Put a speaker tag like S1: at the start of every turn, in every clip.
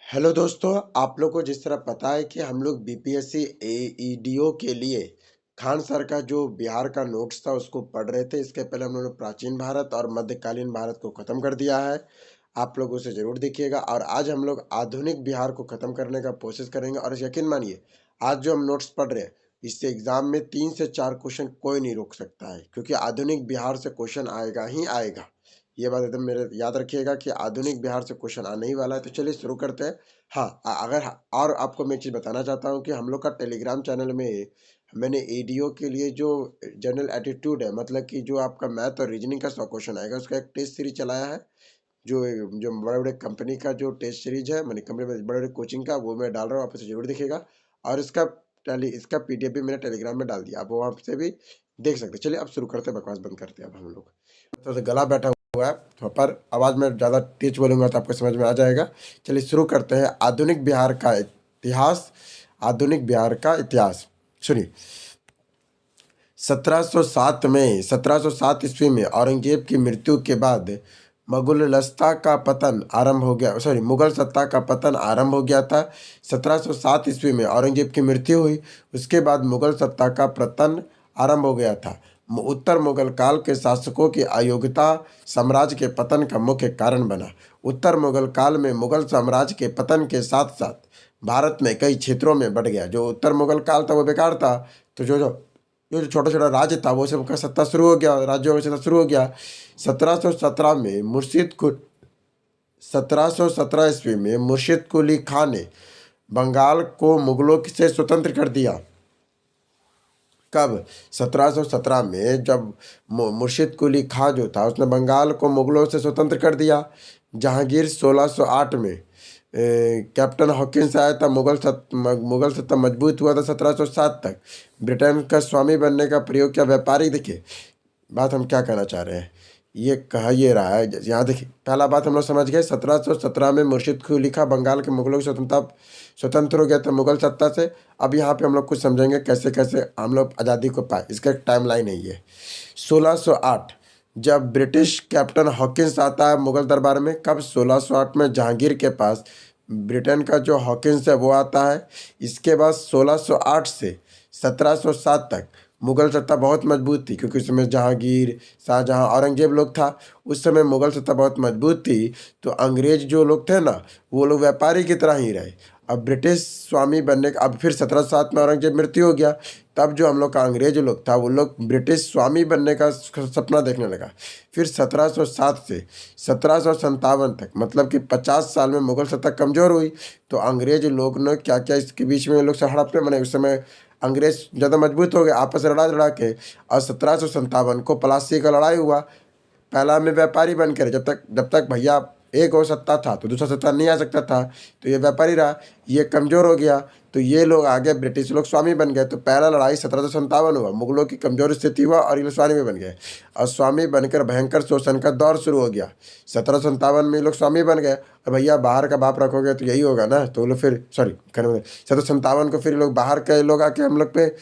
S1: Hello दोस्तों, आप लोग को जिस तरह पता है कि हम लोग बीपीएससी एईडीओ के लिए खान सर का जो बिहार का नोट्स था उसको पढ़ रहे थे। इसके पहले हम लोगों ने प्राचीन भारत और मध्यकालीन भारत को खत्म कर दिया है। आप लोग उसे जरूर देखिएगा। और आज हम लोग आधुनिक बिहार को खत्म करने का कोशिश करेंगे। और यकीन मानिए, आज जो हम नोट्स पढ़ रहे हैं इससे एग्जाम में 3 से 4 क्वेश्चन कोई नहीं रोक सकता है, क्योंकि आधुनिक बिहार से क्वेश्चन आएगा ही आएगा। ये बात एकदम मेरे याद रखिएगा कि आधुनिक बिहार से क्वेश्चन आने ही वाला है। तो चलिए शुरू करते हैं। हाँ, और आपको मैं एक चीज़ बताना चाहता हूँ कि हम लोग का टेलीग्राम चैनल में मैंने एडीओ के लिए जो जनरल एटीट्यूड है, मतलब कि जो आपका मैथ और रीजनिंग का 100 क्वेश्चन आएगा, उसका एक टेस्ट सीरीज चलाया है। जो जो बड़े बड़े कंपनी का जो टेस्ट सीरीज है, मैंने कंपनी में बड़े बड़े कोचिंग का, वो मैं डाल रहा हूँ। आप इसे जरूर देखिएगा। और इसका पीडीएफ भी मैंने टेलीग्राम में डाल दिया, आप वहाँ से भी देख सकते हैं। चलिए अब शुरू करते हैं, बकवास बंद करते हैं अब हम लोग। तो गला बैठा हुआ है, तो पर आवाज़ में ज़्यादा तेज बोलूँगा तो आपको समझ में आ जाएगा। चलिए शुरू करते हैं। आधुनिक बिहार का इतिहास। आधुनिक बिहार का इतिहास सुनिए। 1707 ईस्वी में औरंगजेब की मृत्यु के बाद मुगल सत्ता का पतन आरंभ हो गया था। 1707 ईस्वी में औरंगजेब की मृत्यु हुई, उसके बाद मुगल सत्ता का पतन आरंभ हो गया था। उत्तर मुगल काल के शासकों की अयोग्यता साम्राज्य के पतन का मुख्य कारण बना। उत्तर मुगल काल में मुगल साम्राज्य के पतन के साथ साथ भारत में कई क्षेत्रों में बढ़ गया। जो उत्तर मुगल काल था वो बेकार था, तो जो जो जो छोटा छोटा राज्य था वो सबका सत्ता शुरू हो गया, राज्यों में सत्ता शुरू हो गया। 1717 में 1717 ईस्वी में मुर्शिद कुली खां ने बंगाल को मुगलों से स्वतंत्र कर दिया। कब? 1717 में जब मुर्शिद कुली खां जो था उसने बंगाल को मुगलों से स्वतंत्र कर दिया। जहांगीर 1608 में कैप्टन हॉकिंस आया था। मुगल सत्ता मजबूत हुआ था 1707 तक। ब्रिटेन का स्वामी बनने का प्रयोग किया। व्यापारी, देखिए बात हम क्या कहना चाह रहे हैं, ये कहा ये रहा है। यहाँ देखिए, पहला बात हम लोग समझ गए। 1717 में मुर्शिद कुली खां बंगाल के मुगलों की स्वतंत्र हो गया था मुगल सत्ता से। अब यहाँ पे हम लोग कुछ समझेंगे कैसे कैसे हम लोग आज़ादी को पाए, इसका एक टाइम लाइन है ये। 1608 जब ब्रिटिश कैप्टन हॉकिंस आता है मुगल दरबार में। कब? 1608 में जहांगीर के पास ब्रिटेन का जो हॉकिंस है वो आता है। इसके बाद 1608 से 1707 तक मुगल सत्ता बहुत मजबूत थी, क्योंकि उस समय जहांगीर, शाहजहां, औरंगजेब लोग था। उस समय मुगल सत्ता बहुत मजबूत थी, तो अंग्रेज जो लोग थे ना, वो लोग व्यापारी की तरह ही रहे। अब ब्रिटिश स्वामी बनने का, अब फिर 1707 में औरंगजेब मृत्यु हो गया, तब जो हम लोग का अंग्रेज लोग था वो लोग ब्रिटिश स्वामी बनने का सपना देखने लगा। फिर 1707 से 1757 तक, मतलब कि 50 साल में मुगल सत्ता कमज़ोर हुई। तो अंग्रेज लोग ने क्या क्या इसके बीच में लोग से हड़पने, मैंने उस समय अंग्रेज ज़्यादा मजबूत हो गए आपस में लड़ा लड़ा के। और 1757 को प्लासी का लड़ाई हुआ। पहला में व्यापारी बन कर, जब तक भैया एक और सत्ता था तो दूसरा सत्ता नहीं आ सकता था, तो ये व्यापारी रहा। ये कमज़ोर हो गया तो ये लोग आगे ब्रिटिश लोग स्वामी बन गए। तो पहला लड़ाई 1757 हुआ, मुगलों की कमज़ोर स्थिति हुआ और ये लोग स्वामी बन गए। और स्वामी बनकर भयंकर शोषण का दौर शुरू हो गया। 1757 में ये लोग स्वामी बन गए, और भैया बाहर का बाप रखोगे तो यही होगा ना। तो वो लोग फिर 1757 को फिर लोग बाहर के लोग आके हम लोग पे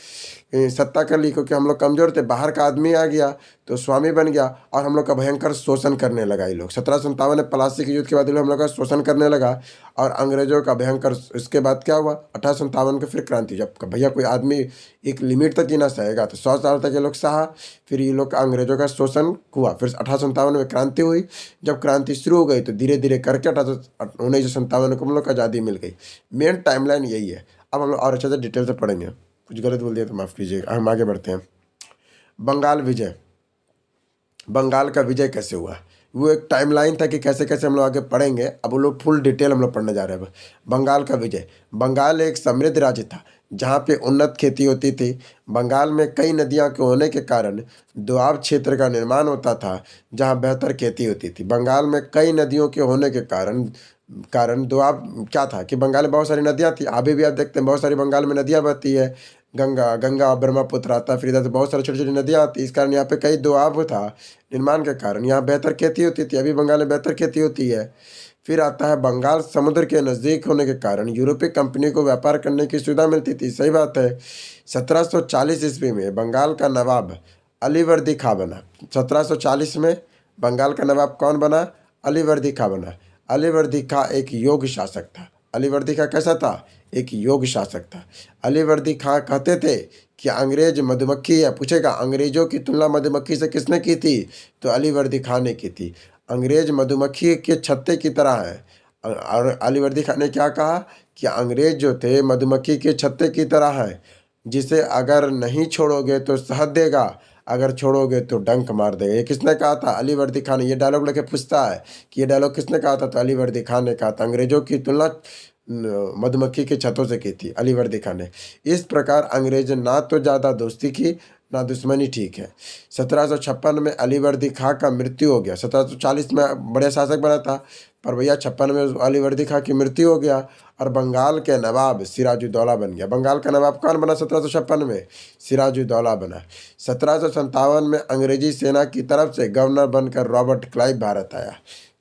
S1: सत्ता कर ली, क्योंकि हम लोग कमज़ोर थे। बाहर का आदमी आ गया तो स्वामी बन गया और हम लोग का भयंकर शोषण करने लगा ये लोग। 1757 में प्लासी के युद्ध के बाद ये लोग हम लोग का शोषण करने लगा और अंग्रेजों का भयंकर। इसके बाद क्या हुआ? 1857 को फिर क्रांति। जब भैया कोई आदमी एक लिमिट तक ही ना सहेगा तो 100 साल तक ये लोग सहा। फिर ये लोग का अंग्रेजों का शोषण हुआ। फिर 1857 में क्रांति हुई। जब क्रांति शुरू हो गई तो धीरे धीरे करके 1957 को हम लोग को आज़ादी मिल गई। मेन टाइमलाइन यही है। अब हम लोग और अच्छे से डिटेल से पढ़ेंगे। कुछ गलत बोल दिया तो माफ़ कीजिएगा। हम आगे बढ़ते हैं। बंगाल विजय। बंगाल का विजय कैसे हुआ, वो एक टाइमलाइन था कि कैसे कैसे हम लोग आगे पढ़ेंगे। अब वो लोग फुल डिटेल हम लोग पढ़ने जा रहे हैं। बंगाल का विजय। बंगाल एक समृद्ध राज्य था जहाँ पे उन्नत खेती होती थी। बंगाल में कई नदियाँ के होने के कारण दोआब क्षेत्र का निर्माण होता था जहाँ बेहतर खेती होती थी। बंगाल में कई नदियों के होने के कारण कारण दोआब क्या था कि बंगाल में बहुत सारी नदियाँ थी। अभी भी आप देखते हैं बहुत सारी बंगाल में नदियाँ बहती है। गंगा गंगा ब्रह्मपुत्र आता है, फिर इधर से बहुत सारी छोटी छोटी नदियाँ आती है। इस कारण यहाँ पे कई दोआब था निर्माण के कारण यहाँ बेहतर खेती होती थी। अभी बंगाल में बेहतर खेती होती है। फिर आता है बंगाल समुद्र के नज़दीक होने के कारण यूरोपीय कंपनी को व्यापार करने की सुविधा मिलती थी। सही बात है। 1740 ईस्वी में बंगाल का नवाब अलीवर्दी खां बना। 1740 में बंगाल का नवाब कौन बना? अलीवर्दी खां बना। अलीवर्दी खां एक योग्य शासक था। अलीवर्दी खां कैसा था? एक योग्य शासक था। अलीवर्दी खां कहते थे कि अंग्रेज मधुमक्खी है। पूछेगा अंग्रेजों की तुलना मधुमक्खी से किसने की थी? तो अलीवर्दी खां ने की थी। अंग्रेज मधुमक्खी के छत्ते की तरह है। और अलीवर्दी खां ने क्या कहा कि अंग्रेज जो थे मधुमक्खी के छत्ते की तरह है, जिसे अगर नहीं छोड़ोगे तो शहद देगा, अगर छोड़ोगे तो डंक मार देगा। ये किसने कहा था? अलीवर्दी खान ने। ये डायलॉग लेके पूछता है कि ये डायलॉग किसने कहा था? तो अलीवर्दी खान ने कहा था। अंग्रेजों की तुलना मधुमक्खी के छतों से की थी अलीवर्दी खान ने। इस प्रकार अंग्रेज ना तो ज़्यादा दोस्ती की ना दुश्मनी ठीक है। 1756 में अलीवर्दी खां का मृत्यु हो गया। 1740 में बड़े शासक बना था, पर भैया 56 में अलीवर्दी खां की मृत्यु हो गया और बंगाल के नवाब सिराजुद्दौला बन गया। बंगाल का नवाब कौन बना 1756 में? सिराजुद्दौला बना। 1757 में अंग्रेजी सेना की तरफ से गवर्नर बनकर रॉबर्ट क्लाइव भारत आया।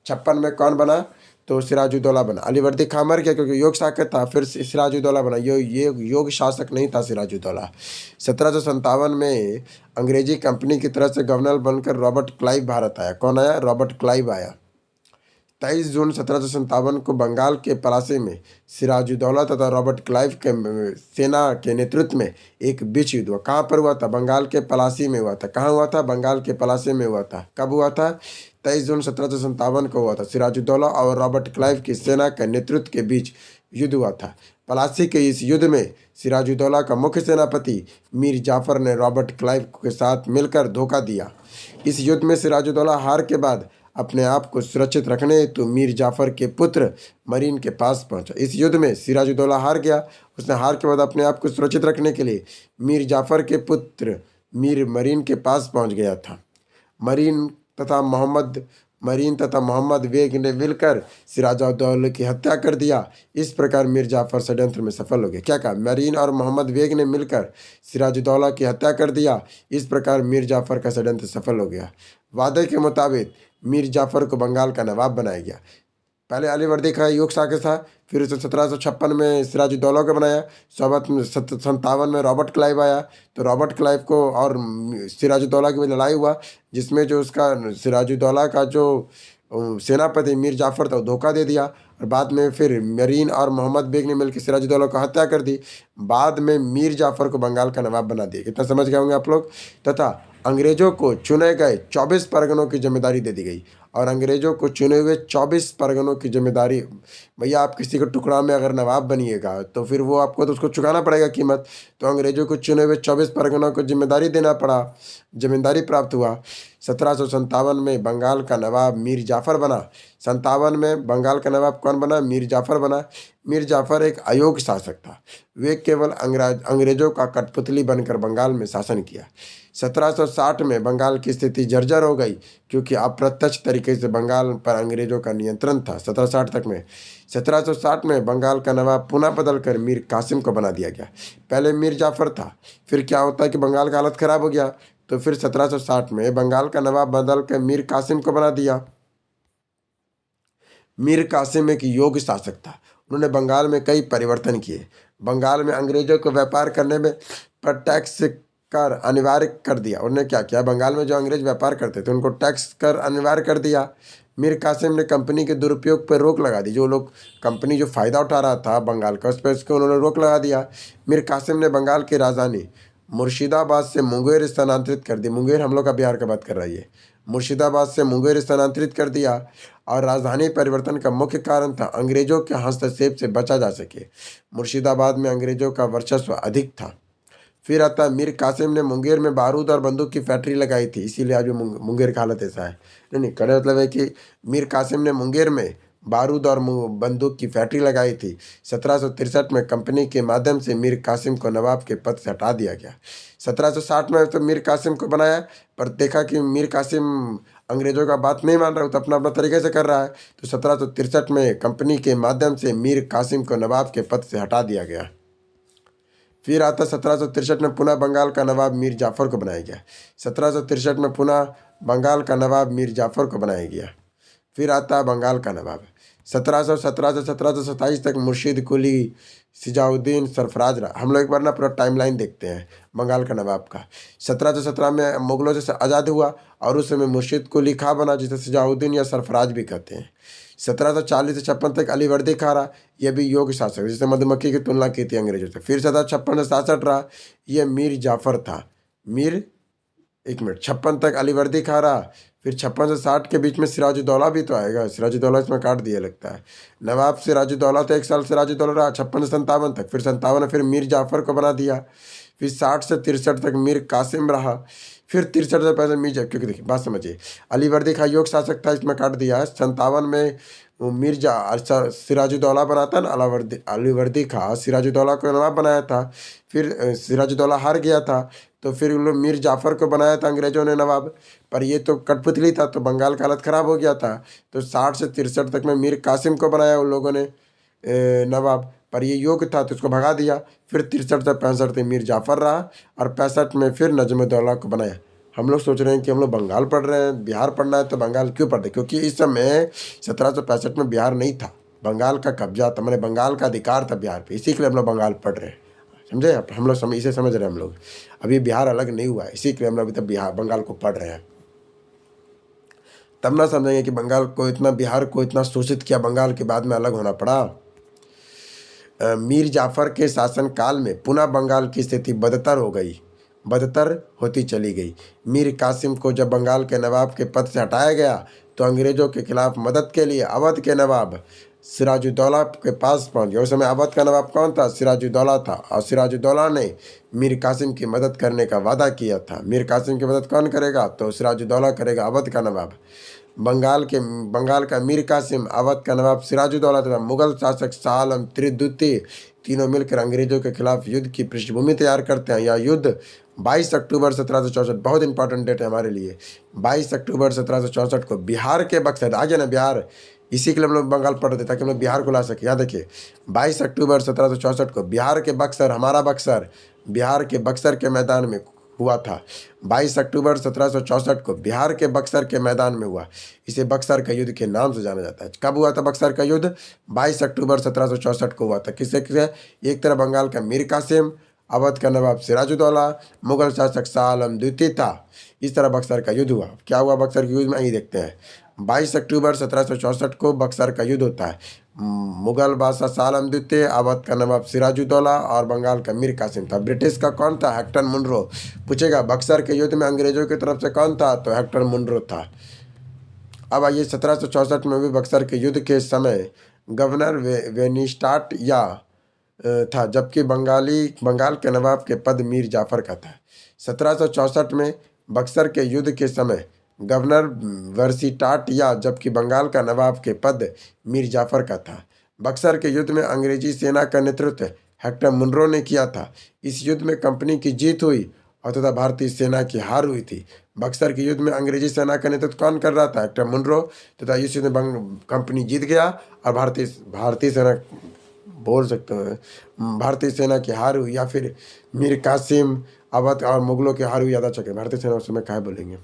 S1: 56 में कौन बना? तो सिराजुद्दौला बना। अलीवर्दी खां मर गया क्योंकि योग शासक था, फिर सिराजुद्दौला बना। ये योग शासक नहीं था सिराजुद्दौला। 1757 में अंग्रेजी कंपनी की तरफ से गवर्नर बनकर रॉबर्ट क्लाइव भारत आया। कौन आया? रॉबर्ट क्लाइव आया। 23 जून 1757 को बंगाल के पलासी में सिराजुद्दौला तथा रॉबर्ट क्लाइव के सेना के नेतृत्व में एक बीच युद्ध हुआ। कहाँ पर हुआ था? बंगाल के पलासी में हुआ था। कहाँ हुआ था? बंगाल के पलासी में हुआ था। कब हुआ था? 23 जून 1757 को हुआ था। सिराजुद्दौला और रॉबर्ट क्लाइव की सेना के नेतृत्व के बीच युद्ध हुआ था। पलासी के इस युद्ध में सिराजुद्दौला का मुख्य सेनापति मीर जाफर ने रॉबर्ट क्लाइव के साथ मिलकर धोखा दिया। इस युद्ध में सिराजुद्दौला हार के बाद अपने आप को सुरक्षित रखने हेतु मीर जाफर के पुत्र मरीन के पास पहुंचा। इस युद्ध में सिराजुद्दौला हार गया। उसने हार के बाद अपने आप को सुरक्षित रखने के लिए मीर जाफर के पुत्र मीर मरीन के पास पहुंच गया था। मरीन तथा मोहम्मद बेग ने मिलकर सिराजुद्दौला की हत्या कर दिया। इस प्रकार मीर जाफर षड्यंत्र में सफल हो गए। क्या कहा? मरीन और मोहम्मद बेग ने मिलकर सिराजुद्दौला की हत्या कर दिया। इस प्रकार मीर जाफर का षड्यंत्र सफल हो गया। वादे के मुताबिक मीर जाफर को बंगाल का नवाब बनाया गया। पहले अलीवर्दी खां योग शासक था, फिर उसे 1756 में सिराजुद्दौला को बनाया। 1757 में रॉबर्ट क्लाइव आया, तो रॉबर्ट क्लाइव को और सिराजुद्दौला की लड़ाई हुआ, जिसमें जो उसका सिराजुद्दौला का जो सेनापति मीर जाफर था वो धोखा दे दिया। और बाद में फिर मरीन और मोहम्मद बेग ने मिलकर सिराजुद्दौला को हत्या कर दी। बाद में मीर जाफर को बंगाल का नवाब बना दिया। कितना समझ गए होंगे आप लोग? तथा अंग्रेजों को चुने गए 24 परगनों की जिम्मेदारी दे दी गई। और अंग्रेजों को चुने हुए 24 परगनों की जिम्मेदारी, भैया आप किसी के टुकड़ा में अगर नवाब बनिएगा तो फिर वो आपको तो उसको चुकाना पड़ेगा कीमत। तो अंग्रेजों को चुने हुए 24 परगनों को जिम्मेदारी देना पड़ा, जिम्मेदारी प्राप्त हुआ। 1757 में बंगाल का नवाब मीर जाफर बना। 57 में बंगाल का नवाब कौन बना? मीर जाफर बना। मीर जाफर एक अयोग्य शासक था। वे केवल अंग्रेजों का कठपुतली बनकर बंगाल में शासन किया। 1760 में बंगाल की स्थिति जर्जर हो गई, क्योंकि अप्रत्यक्ष तरीके से बंगाल पर अंग्रेजों का नियंत्रण था। 1760 में बंगाल का नवाब पुनः बदलकर मीर कासिम को बना दिया गया। पहले मीर जाफर था, फिर क्या होता है कि बंगाल का हालत खराब हो गया, तो फिर 1760 में बंगाल का नवाब बदल कर मीर कासिम को बना दिया। मीर कासिम एक योग्य शासक था। उन्होंने बंगाल में कई परिवर्तन किए। बंगाल में अंग्रेजों को व्यापार करने में पर टैक्स कर अनिवार्य कर दिया। उन्होंने क्या किया? बंगाल में जो अंग्रेज व्यापार करते थे उनको टैक्स कर अनिवार्य कर दिया। मीर कासिम ने कंपनी के दुरुपयोग पर रोक लगा दी। जो लोग कंपनी जो फ़ायदा उठा रहा था बंगाल का, उस पर उसको उन्होंने रोक लगा दिया। मीर कासिम ने बंगाल की राजधानी मुर्शिदाबाद से मुंगेर स्थानांतरित कर दी। मुंगेर हम लोग का बिहार का बात कर रही है। मुर्शिदाबाद से मुंगेर स्थानांतरित कर दिया। और राजधानी परिवर्तन का मुख्य कारण था अंग्रेजों के हस्तक्षेप से बचा जा सके। मुर्शिदाबाद में अंग्रेजों का वर्चस्व अधिक था। फिर आता मीर कासिम ने मुंगेर में बारूद और बंदूक की फैक्ट्री लगाई थी, इसीलिए आज मुंगेर का हालत ऐसा है। नहीं, कड़े मतलब है कि मीर कासिम ने मुंगेर में बारूद और बंदूक की फैक्ट्री लगाई थी। 1763 में कंपनी के माध्यम से मीर कासिम को नवाब के पद से हटा दिया गया। 1760 में तो मीर कासिम को बनाया, पर देखा कि मीर कासिम अंग्रेजों का बात नहीं मान रहा, तो अपना अपना तरीके से कर रहा है। तो 1763 में कंपनी के माध्यम से मीर कासिम को नवाब के पद से हटा दिया गया। फिर आता 1763 में पुनः बंगाल का नवाब मीर जाफर को बनाया गया। 1763 में पुनः बंगाल का नवाब मीर जाफर को बनाया गया। फिर आता बंगाल का नवाब 1717 से 1727 तक मुर्शीद कुली, सिजाउद्दीन सरफराज रहा। हम लोग एक बार ना पूरा टाइमलाइन देखते हैं बंगाल का नवाब का। 1717 में मुगलों से आज़ाद हुआ और उस समय मुर्शीद कुली खां बना, जिसे सिजाउद्दीन या सरफराज भी कहते हैं। 1740 से 56 तक अलीवर्दी खां रहा, यह भी योग्य शासक, जिससे मधुमक्खी की तुलना की थी अंग्रेजों से। फिर 1756 से 67 रहा, यह मीर जाफर था। मीर 1 मिनट 56 तक अलीवर्दी खां रहा। फिर 56 से 60 के बीच में सिराजुद्दौला भी तो आएगा, सिराजुद्दौला इसमें काट दिया लगता है। नवाब सिराजुद्दौला तो 1 साल सिराजुद्दौला रहा 56 से 57 तक। फिर 57 फिर मीर जाफ़र को बना दिया। फिर 60 से 63 तक मीर कासिम रहा। फिर 63 से पहले मीर जब, क्योंकि देखिए बात समझिए, अलीवर्दी खां योग शासक था, इसमें काट दिया है। 57 में मिर्जा सिराजुद्दौला बनाता ना, अलीवर्दी खां सिराजुद्दौला को नवाब बनाया था। फिर सिराजुद्दौला हार गया था, तो फिर उन लोग मीर जाफ़र को बनाया था अंग्रेज़ों ने नवाब, पर ये तो कठपुतली था, तो बंगाल का हालत ख़राब हो गया था। तो 60 से 63 तक में मीर कासिम को बनाया उन लोगों ने नवाब, पर ये योग्य था तो उसको भगा दिया। फिर 63 से 65 तक मीर जाफ़र रहा और 65 में फिर नजमुद्दौला को बनाया। हम लोग सोच रहे हैं कि हम लोग बंगाल पढ़ रहे हैं, बिहार पढ़ना है, तो बंगाल क्यों पढ़ते? क्योंकि इस समय 1765 में बिहार नहीं था, बंगाल का कब्जा था, मैंने बंगाल का अधिकार था बिहार पे, इसी के लिए हम लोग बंगाल पढ़ रहे हैं। समझे आप? हम लोग इसे समझ रहे हैं हम लोग। अभी बिहार अलग नहीं हुआ है, इसी के लिए हम लोग अभी तक बिहार बंगाल को पढ़ रहे हैं। तब ना समझेंगे कि बंगाल को इतना, बिहार को इतना शोषित किया, बंगाल के बाद में अलग होना पड़ा। मीर जाफ़र के शासनकाल में पुनः बंगाल की स्थिति बदतर हो गई, बदतर होती चली गई। मीर कासिम को जब बंगाल के नवाब के पद से हटाया गया, तो अंग्रेज़ों के खिलाफ मदद के लिए अवध के नवाब सिराजुद्दौला के पास पहुंच गया। उस समय अवध का नवाब कौन था? सिराजुद्दौला था। और सिराजुद्दौला ने मीर कासिम की मदद करने का वादा किया था। मीर कासिम की मदद कौन करेगा? तो सिराजुद्दौला करेगा, अवध का नवाब। बंगाल का मीर कासिम, अवध का नवाब सिराजुद्दौला तथा मुगल शासक शाह आलम द्वितीय तीनों मिलकर अंग्रेजों के खिलाफ युद्ध की पृष्ठभूमि तैयार करते हैं। यह युद्ध 22 अक्टूबर 1764, बहुत इंपॉर्टेंट डेट है हमारे लिए, 22 अक्टूबर 1764 को बिहार के बक्सर, आ गया ना बिहार, इसी के लिए हम लोग बंगाल पढ़ रहे थे ताकि हम लोग बिहार को ला सके। यहाँ देखिए 22 अक्टूबर 1764 को बिहार के बक्सर, हमारा बक्सर, बिहार के बक्सर के मैदान में हुआ था। 22 अक्टूबर 1764 को बिहार के बक्सर के मैदान में हुआ। इसे बक्सर का युद्ध के नाम से जाना जाता है। कब हुआ था बक्सर का युद्ध? 22 अक्टूबर 1764 को हुआ था। किससे किससे? एक तरफ बंगाल का मीर कासिम, अवध का नवाब सिराजुद्दौला, मुगल शासक शाह आलम द्वितीय था। इस तरह बक्सर का युद्ध हुआ। क्या हुआ बक्सर के युद्ध में? यही देखते हैं। 22 अक्टूबर 1764 को बक्सर का युद्ध होता है। मुगल बादशाह शाह आलम द्वितीय, अवध का नवाब सिराजुद्दौला और बंगाल का मीर कासिम था। ब्रिटिश का कौन था? Hector Munro. पूछेगा बक्सर के युद्ध में अंग्रेजों की तरफ से कौन था? तो हेक्टर मुनरो था। अब आइए 1764 में भी बक्सर के युद्ध के समय गवर्नर वेनिस्टाट या था, जबकि बंगाल के नवाब के पद मीर जाफ़र का था। 1764 में बक्सर के युद्ध के समय गवर्नर वर्सिटाट या, जबकि बंगाल का नवाब के पद मीर जाफ़र का था। बक्सर के युद्ध में अंग्रेजी सेना का नेतृत्व हेक्टर मुनरो ने किया था। इस युद्ध में कंपनी की जीत हुई और तथा भारतीय सेना की हार हुई थी। बक्सर के युद्ध में अंग्रेजी सेना का नेतृत्व कौन कर रहा था? Hector Munro. तथा इस युद्ध में कंपनी जीत गया और भारतीय सेना, बोल सकते हैं भारतीय सेना की हार हुई, या फिर मीर कासिम, अवध और मुगलों की हार हुई। ज़्यादा चके भारतीय सेना उस समय क्या बोलेंगे।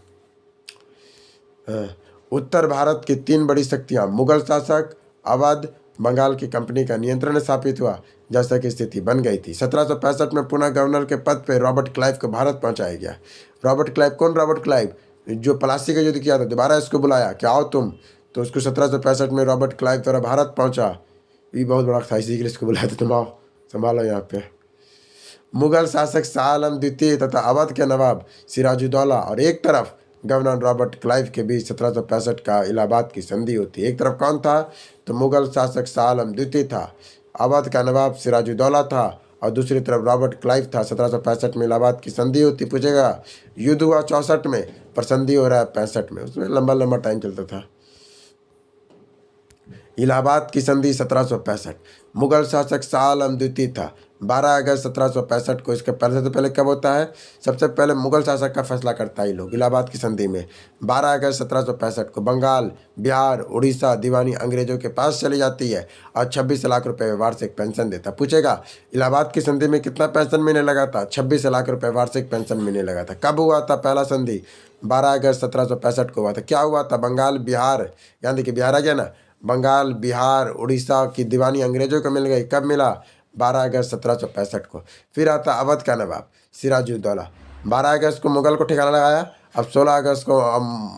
S1: उत्तर भारत की 3 बड़ी शक्तियाँ, मुगल शासक, अवध, बंगाल की कंपनी का नियंत्रण स्थापित हुआ, जैसा कि स्थिति बन गई थी। 1765 में पुनः गवर्नर के पद पर रॉबर्ट क्लाइव को भारत पहुंचाया गया। रॉबर्ट क्लाइव कौन? रॉबर्ट क्लाइव जो प्लासी का युद्ध किया था, दोबारा इसको बुलाया कि आओ तुम, तो उसको 1765 में रॉबर्ट क्लाइव द्वारा भारत पहुंचा। ये बहुत बड़ा था, इसी के लिए इसको बुलाया था, तुम आओ संभालो यहाँ पे। मुगल शासक शाह आलम द्वितीय तथा अवध के नवाब सिराजुद्दौला और एक तरफ गवर्नर रॉबर्ट क्लाइव के बीच 1765 का इलाहाबाद की संधि होती है। एक तरफ कौन था? तो मुगल शासक शाह आलम द्वितीय था, अवध का नवाब सिराजुद्दौला था और दूसरी तरफ रॉबर्ट क्लाइव था। 1765 में इलाहाबाद की संधि होती। पूछेगा युद्ध हुआ 64 में, पर संधि हो रहा है 65 में, उसमें लंबा लंबा टाइम चलता था। इलाहाबाद की संधि 1765, मुगल शासक शाह आलम द्वितीय था। 12 अगस्त 1765 को, इसके पहले से तो पहले कब होता है? सबसे पहले मुगल शासक का फैसला करता है ये लोग इलाहाबाद की संधि में। 12 अगस्त 1765 को बंगाल, बिहार, उड़ीसा दीवानी अंग्रेजों के पास चली जाती है और 26 लाख रुपए वार्षिक पेंशन देता। पूछेगा इलाहाबाद की संधि में कितना पेंशन मिलने लगा था? 26 लाख रुपए वार्षिक पेंशन मिलने लगा था। कब हुआ था पहला संधि? 12 अगस्त 1765 को हुआ था। क्या हुआ था? बंगाल, बिहार, यानी कि बिहार आ गया ना, बंगाल, बिहार, उड़ीसा की दीवानी अंग्रेजों को मिल गई। कब मिला? 12 अगस्त 1765 को। फिर आता अवध का नवाब सिराजुद्दौला। 12 अगस्त को मुगल को ठिकाना लगाया, अब 16 अगस्त को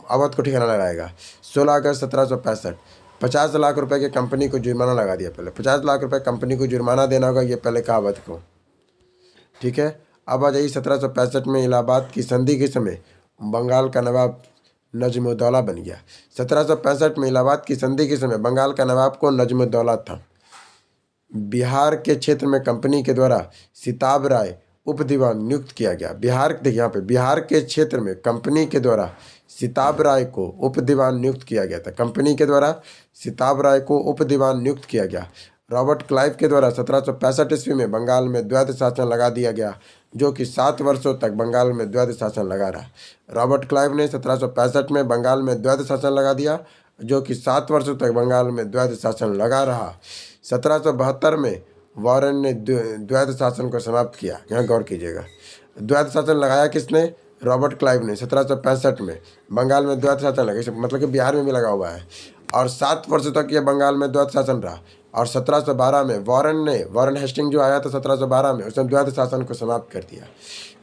S1: अवध को ठिकाना लगाएगा। 16 अगस्त 1765। 50 लाख रुपए की कंपनी को जुर्माना लगा दिया। पहले 50 लाख रुपए कंपनी को जुर्माना देना होगा, ये पहले कहा अवध को। ठीक है। अब आ जाइए 1765 में इलाहाबाद की संधि के समय बंगाल का नवाब नजमुद्दौला बन गया। 1765 में इलाहाबाद की संधि के समय बंगाल का नवाब को नजमुद्दौला था। बिहार के क्षेत्र में कंपनी के द्वारा सिताब राय उप दीवान नियुक्त किया गया। बिहार, देखिए यहाँ पे, बिहार के क्षेत्र में कंपनी के द्वारा सिताब राय को उप दीवान नियुक्त किया गया था। कंपनी के द्वारा सिताब राय को उप दीवान नियुक्त किया गया। रॉबर्ट क्लाइव के द्वारा 1765 ईस्वी में बंगाल में द्वैध शासन लगा दिया गया, जो कि 7 वर्षों तक बंगाल में द्वैध शासन लगा रहा। रॉबर्ट क्लाइव ने 1765 में बंगाल में द्वैध शासन लगा दिया, जो कि 7 वर्षों तक बंगाल में द्वैध शासन लगा रहा। 1772 में वॉरेन ने द्वैध शासन को समाप्त किया। यहाँ गौर कीजिएगा, द्वैध शासन लगाया किसने? रॉबर्ट क्लाइव ने 1765 में बंगाल में द्वैध शासन लगा, मतलब कि बिहार में भी लगा हुआ है, और 7 वर्षों तक यह बंगाल में द्वैध शासन रहा। और 1712 में वॉरेन हेस्टिंग जो आया था 1712 में, उसने द्वैध शासन को समाप्त कर दिया।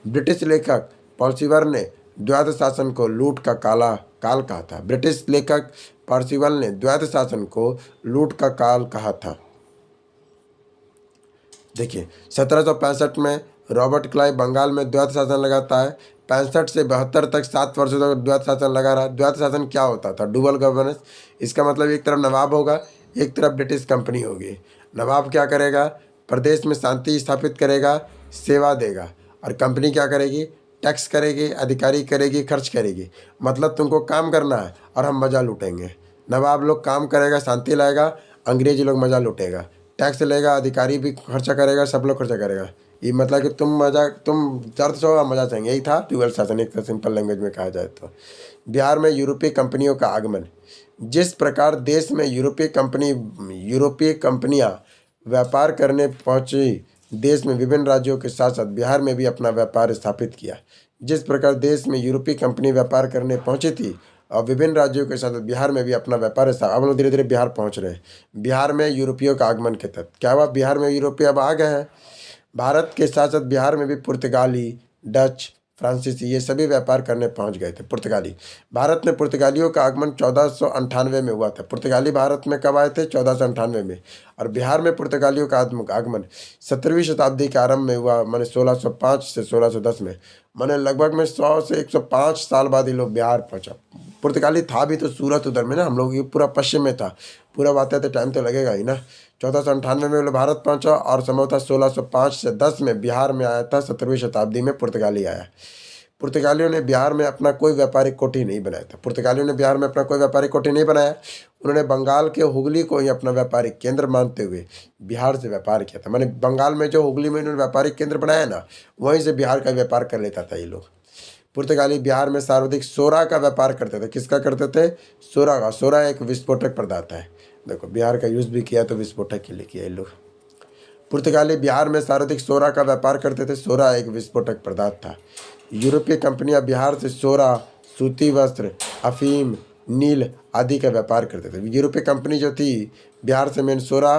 S1: ब्रिटिश लेखक पर्सिवल ने द्वैध शासन को लूट का काल कहा था। ब्रिटिश लेखक पर्सिवल ने द्वैध शासन को लूट का काल कहा था। देखिए 1765 में रॉबर्ट क्लाइव बंगाल में द्वैध शासन लगाता है। 65 से 72 तक 7 वर्षों तक द्वैध शासन लगा रहा। द्वैध शासन क्या होता था? Dual governance. इसका मतलब एक तरफ नवाब होगा, एक तरफ ब्रिटिश कंपनी होगी। नवाब क्या करेगा? प्रदेश में शांति स्थापित करेगा, सेवा देगा, और कंपनी क्या करेगी? टैक्स करेगी, अधिकारी करेगी, खर्च करेगी। मतलब तुमको काम करना है और हम मज़ा लूटेंगे। नवाब लोग काम करेगा, शांति लाएगा, अंग्रेजी लोग मज़ा लूटेगा। टैक्स लेगा, अधिकारी भी खर्चा करेगा, सब लोग खर्चा करेगा। ये मतलब कि तुम दर्द सो और मजा चाहेंगे, यही था डुअल शासन, एक सिंपल लैंग्वेज में कहा जाए तो। बिहार में यूरोपीय कंपनियों का आगमन। जिस प्रकार देश में यूरोपीय कंपनियां व्यापार करने पहुंची, देश में विभिन्न राज्यों के साथ साथ बिहार में भी अपना व्यापार स्थापित किया। जिस प्रकार देश में यूरोपीय कंपनी व्यापार करने पहुंची थी और विभिन्न राज्यों के साथ बिहार में भी अपना व्यापार अब लोग धीरे धीरे बिहार पहुंच रहे हैं। बिहार में यूरोपियों का आगमन के तहत क्या हुआ? बिहार में यूरोपीय अब आ गए हैं। भारत के साथ साथ बिहार में भी पुर्तगाली, डच, फ्रांसीसी, ये सभी व्यापार करने पहुंच गए थे। पुर्तगाली, भारत में पुर्तगालियों का आगमन 1498 में हुआ था। पुर्तगाली भारत में कब आए थे? 1498 में। और बिहार में पुर्तगालियों का आगमन 17वीं शताब्दी के आरंभ में हुआ, माने 1605 से 1610 में। माने लगभग में 100 से 105 साल बाद ये लोग बिहार पहुँचा। पुर्तगाली था भी तो सूरत उधर में ना, हम लोग ये पूरा पश्चिम में था, पूरा आते टाइम तो लगेगा ही ना। 1498 में वो भारत पहुंचा और संभवतः 1605 से 10 में बिहार में आया था। 17वीं शताब्दी में पुर्तगाली आया। पुर्तगालियों ने बिहार में अपना कोई व्यापारिक कोठी नहीं बनाया था। पुर्तगालियों ने बिहार में अपना कोई व्यापारिक कोठी नहीं बनाया। उन्होंने बंगाल के हुगली को ही अपना व्यापारिक केंद्र मानते हुए बिहार से व्यापार किया था। मैंने बंगाल में जो हुगली में इन्होंने व्यापारिक केंद्र बनाया ना, वहीं से बिहार का व्यापार कर लेता था ये लोग। पुर्तगाली बिहार में सर्वाधिक सोरा का व्यापार करते थे। किसका करते थे? सोरा का। सोरा एक विस्फोटक पदार्थ है। देखो बिहार का यूज़ भी किया तो विस्फोटक के लिए किया ये लोग। पुर्तगाली बिहार में सर्वाधिक सोरा का व्यापार करते थे। सोरा एक विस्फोटक पदार्थ था। यूरोपीय कंपनियां बिहार से सोरा, सूती वस्त्र, अफीम, नील आदि का व्यापार करते थे। यूरोपीय कंपनी जो थी बिहार से मेन सोरा,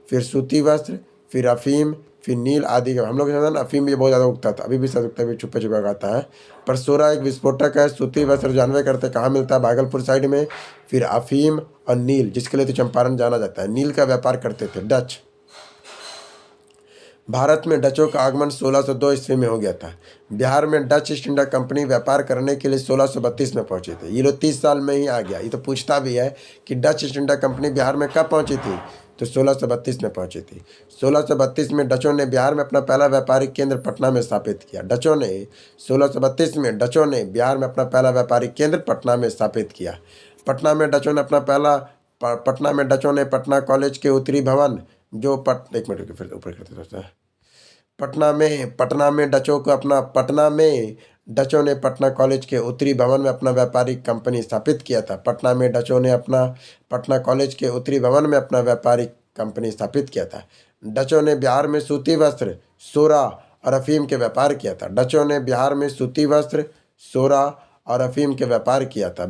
S1: फिर सूती वस्त्र, फिर अफीम, फिर नील आदि का। हम लोग ना अफीम भी बहुत ज़्यादा उगता था, अभी भी शायद उगता है, छुपे छुपे उगाता है। पर सोरा एक विस्फोटक है। सूती वस्त्र जानवे करते कहाँ मिलता है? भागलपुर साइड में। फिर अफीम और नील, जिसके लिए तो चंपारण जाना जाता है, नील का व्यापार करते थे डच। भारत में डचों का आगमन 1602 ईस्वी में हो गया था। बिहार में डच ईस्ट इंडिया कंपनी व्यापार करने के लिए 1632 में पहुंचे थे। ये लोग 30 साल में ही आ गया। ये तो पूछता भी है कि Dutch east India company Bihar में कब पहुंची थी, तो 1632 में पहुंची थी। 1632 में डचों ने बिहार में अपना पहला व्यापारिक केंद्र पटना में स्थापित किया। 1632 में डचों ने बिहार में अपना पहला व्यापारिक केंद्र पटना में स्थापित किया। पटना में डचों ने पटना कॉलेज के उत्तरी भवन जो एक मिनट फिर ऊपर करते दोस्तों। पटना में डचों ने पटना कॉलेज के उत्तरी भवन में अपना व्यापारिक कंपनी स्थापित किया था। पटना में डचों ने पटना कॉलेज के उत्तरी भवन में अपना व्यापारिक कंपनी स्थापित किया था। डचों ने बिहार में सूती वस्त्र, सोरा और अफीम के व्यापार किया था। डचों ने बिहार में सूती वस्त्र, सोरा और अफीम के व्यापार किया था।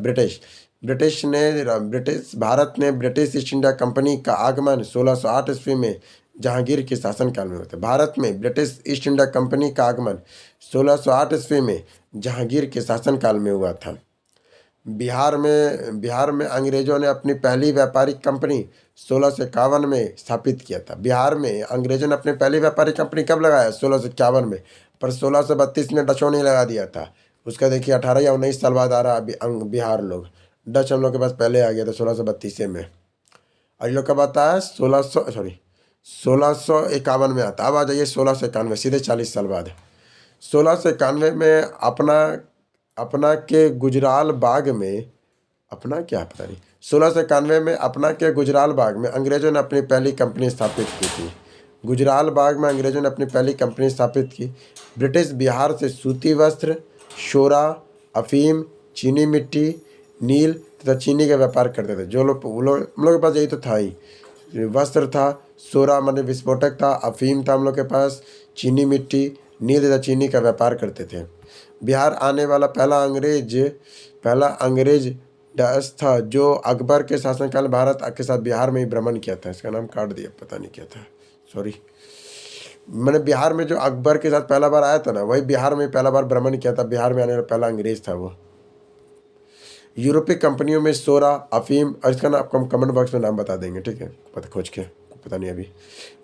S1: ब्रिटिश भारत ने ब्रिटिश ईस्ट इंडिया कंपनी का आगमन 1608 ईस्वी में जहांगीर के शासनकाल में हुआ था। भारत में ब्रिटिश ईस्ट इंडिया कंपनी का आगमन 1608 ईस्वी में जहांगीर के शासनकाल में हुआ था। बिहार में अंग्रेजों ने अपनी पहली व्यापारिक कंपनी 1651 में स्थापित किया था। बिहार में अंग्रेजों ने अपनी पहली व्यापारिक कंपनी कब लगाया? 1651 में, पर 1632 में डचों ने लगा दिया था। उसका देखिए 18 या 19 साल बाद आ रहा बिहार लोग। डच हम लोग के पास पहले आ गया था 1632 में, और ये लोग कब आता है? 1651 में आता। अब आ जाइए 1691, सीधे 40 साल बाद। 1691 में अपना के गुजराल बाग में, अपना क्या पता नहीं, 1691 में अपना के गुजराल बाग में अंग्रेजों ने अपनी पहली कंपनी स्थापित की थी। गुजराल बाग में अंग्रेजों ने अपनी पहली कंपनी स्थापित की। ब्रिटिश बिहार से सूती वस्त्र, शोरा, अफीम, चीनी मिट्टी, नील तथा चीनी का व्यापार करते थे। हम लोग के पास यही तो था ही, वस्त्र था, शोरा माने विस्फोटक था, अफीम था हम लोग के पास, चीनी मिट्टी, नील तथा चीनी का व्यापार करते थे। बिहार आने वाला पहला अंग्रेज डच था जो अकबर के शासनकाल भारत के साथ बिहार में ही भ्रमण किया था। इसका नाम काट दिया, पता नहीं क्या था, सॉरी। मैंने बिहार में जो अकबर के साथ पहला बार आया था ना, वही बिहार में पहला बार भ्रमण किया था। बिहार में आने वाला पहला अंग्रेज था वो। यूरोपीय कंपनियों में सोरा, अफीम, और इसका नाम आपको हम कमेंट बॉक्स में नाम बता देंगे, ठीक है, खोज के, पता नहीं अभी।